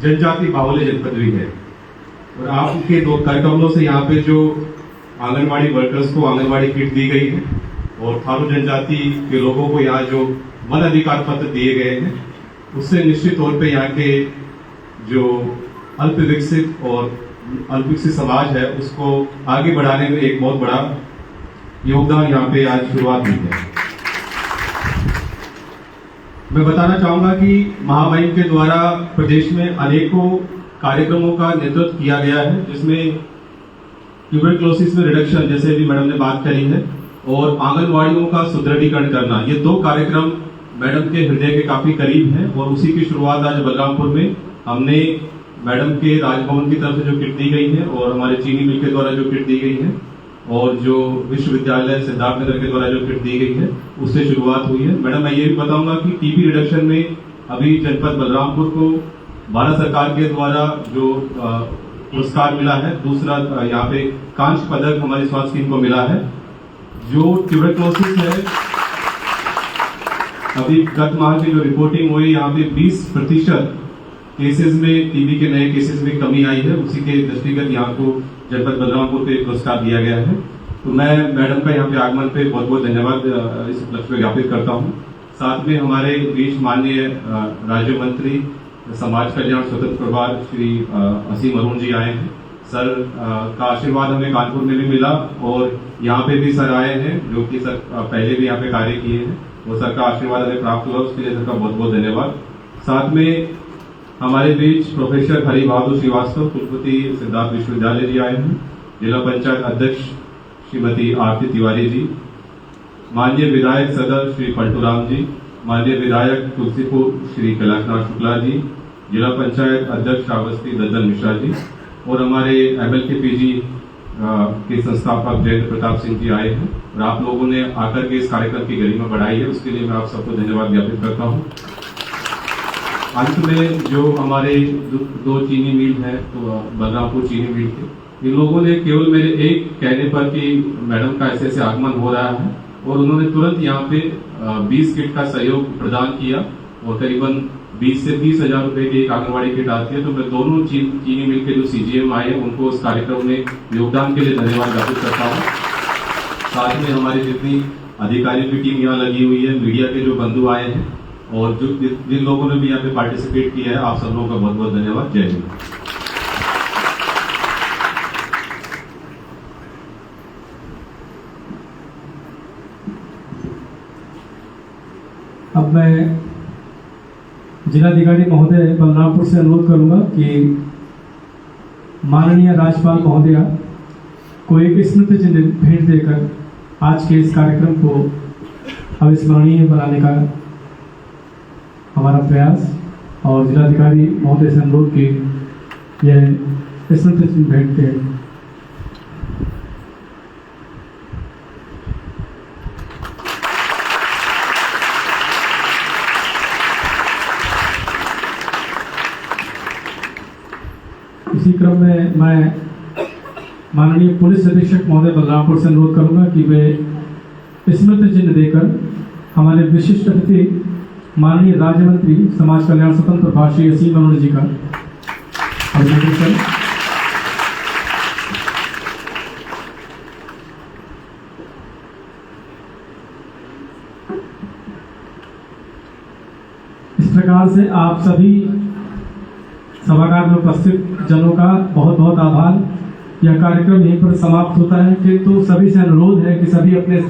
जनजाति बाहुल्य जनपद भी है और आपके 2 कार्यक्रमों से यहाँ पे जो आंगनबाड़ी वर्कर्स को आंगनबाड़ी किट दी गई है और थारू जनजाति के लोगों को यहाँ जो वन अधिकार पत्र दिए गए हैं, उससे निश्चित तौर पे यहाँ के जो अल्प विकसित और अल्प विकसित समाज है उसको आगे बढ़ाने में एक बहुत बड़ा योगदान यहाँ पे आज शुरुआत हुई है। मैं बताना चाहूंगा कि महामहिम के द्वारा प्रदेश में अनेकों कार्यक्रमों का नेतृत्व किया गया है, जिसमें ट्यूबरक्लोसिस में रिडक्शन, जैसे अभी मैडम ने बात करी है, और आंगनवाड़ियों का सुदृढ़ीकरण करना, ये 2 कार्यक्रम मैडम के हृदय के काफी करीब हैं। और उसी की शुरुआत आज बलरामपुर में हमने मैडम के राजभवन की तरफ से जो किट दी गई है और हमारे चीनी मिल के द्वारा जो किट दी गई है और जो विश्वविद्यालय सिद्धार्थनगर के द्वारा जो किट दी गई है, उससे शुरुआत हुई है। मैडम, मैं ये भी बताऊंगा कि टीबी रिडक्शन में अभी जनपद बलरामपुर को भारत सरकार के द्वारा जो पुरस्कार मिला है, दूसरा यहाँ पे कांस्य पदक हमारी स्वास्थ्य टीम को मिला है। जो ट्यूबरक्लोसिस है, अभी गत माह की जो रिपोर्टिंग हुई, यहाँ पे 20% केसेस में, टीबी के नए केसेस में कमी आई है। उसी के दृष्टिगत यहाँ को जनपद बलरामपुर पे पुरस्कार दिया गया है। तो मैं मैडम का यहाँ पे आगमन पे बहुत बहुत धन्यवाद इस उपलक्ष्य में ज्ञापित करता हूँ। साथ में हमारे बीच माननीय राज्य मंत्री समाज कल्याण स्वतंत्र प्रभार श्री असीम अरुण जी आए हैं। सर का आशीर्वाद हमें कानपुर में भी मिला और यहाँ पे भी सर आए हैं, जो कि सर पहले भी यहाँ पे कार्य किए हैं, वो सर का आशीर्वाद हमें प्राप्त हुआ, उसके लिए सर का बहुत बहुत धन्यवाद। साथ में हमारे बीच प्रोफेसर हरि बहादुर श्रीवास्तव, कुलपति सिद्धार्थ विश्वविद्यालय जी आए हैं, जिला पंचायत अध्यक्ष श्रीमती आरती तिवारी जी, माननीय विधायक सदर श्री पलटूराम जी, माननीय विधायक तुलसीपुर श्री कैलाशनाथ शुक्ला जी, जिला पंचायत अध्यक्ष श्रावस्ती दद्दन मिश्रा जी, और हमारे MLKPG के संस्थापक जयेंद्र प्रताप सिंह जी आए हैं। और आप लोगों ने आकर के इस कार्यक्रम की गरिमा बढ़ाई है, उसके लिए मैं आप सबको धन्यवाद ज्ञापित करता हूँ। अंत में जो हमारे 2 चीनी मिल है, तो बलरामपुर चीनी मिल के, इन लोगों ने केवल मेरे एक कहने पर कि मैडम का ऐसे ऐसे आगमन हो रहा है, और उन्होंने तुरंत यहाँ पे 20 किट का सहयोग प्रदान किया और करीबन 20 से 30 हजार रुपए की एक आंगनबाड़ी किट आती है। तो मैं दोनों चीनी मिल के जो CGM आए हैं, उनको इस कार्यक्रम में योगदान के लिए धन्यवाद ज्ञापित करता हूँ। साथ में हमारी जितनी अधिकारियों की टीम यहाँ लगी हुई है, मीडिया के जो बंधु आए हैं और जो जिन लोगों ने भी यहाँ पे पार्टिसिपेट किया है, आप सब लोगों का बहुत बहुत धन्यवाद। जय हिंद। अब मैं जिलाधिकारी महोदय बलरामपुर से अनुरोध करूंगा कि माननीय राज्यपाल महोदया को एक स्मृति चिन्ह भेंट देकर आज के इस कार्यक्रम को अविस्मरणीय बनाने का हमारा प्रयास, और जिलाधिकारी महोदय से अनुरोध की यह स्मृति चिन्ह भेंट दें। इसी क्रम में मैं माननीय पुलिस अधीक्षक महोदय बलरामपुर से अनुरोध करूंगा कि वे स्मृति चिन्ह देकर हमारे विशिष्ट अतिथि माननीय राज्य मंत्री समाज कल्याण स्वतंत्र प्रभार श्री असीम अरुण जी का अभिनंदन करें। इस प्रकार से आप सभी सभागार में उपस्थित जनों का बहुत बहुत आभार। यह कार्यक्रम यहीं पर समाप्त होता है, किंतु सभी से अनुरोध है कि सभी अपने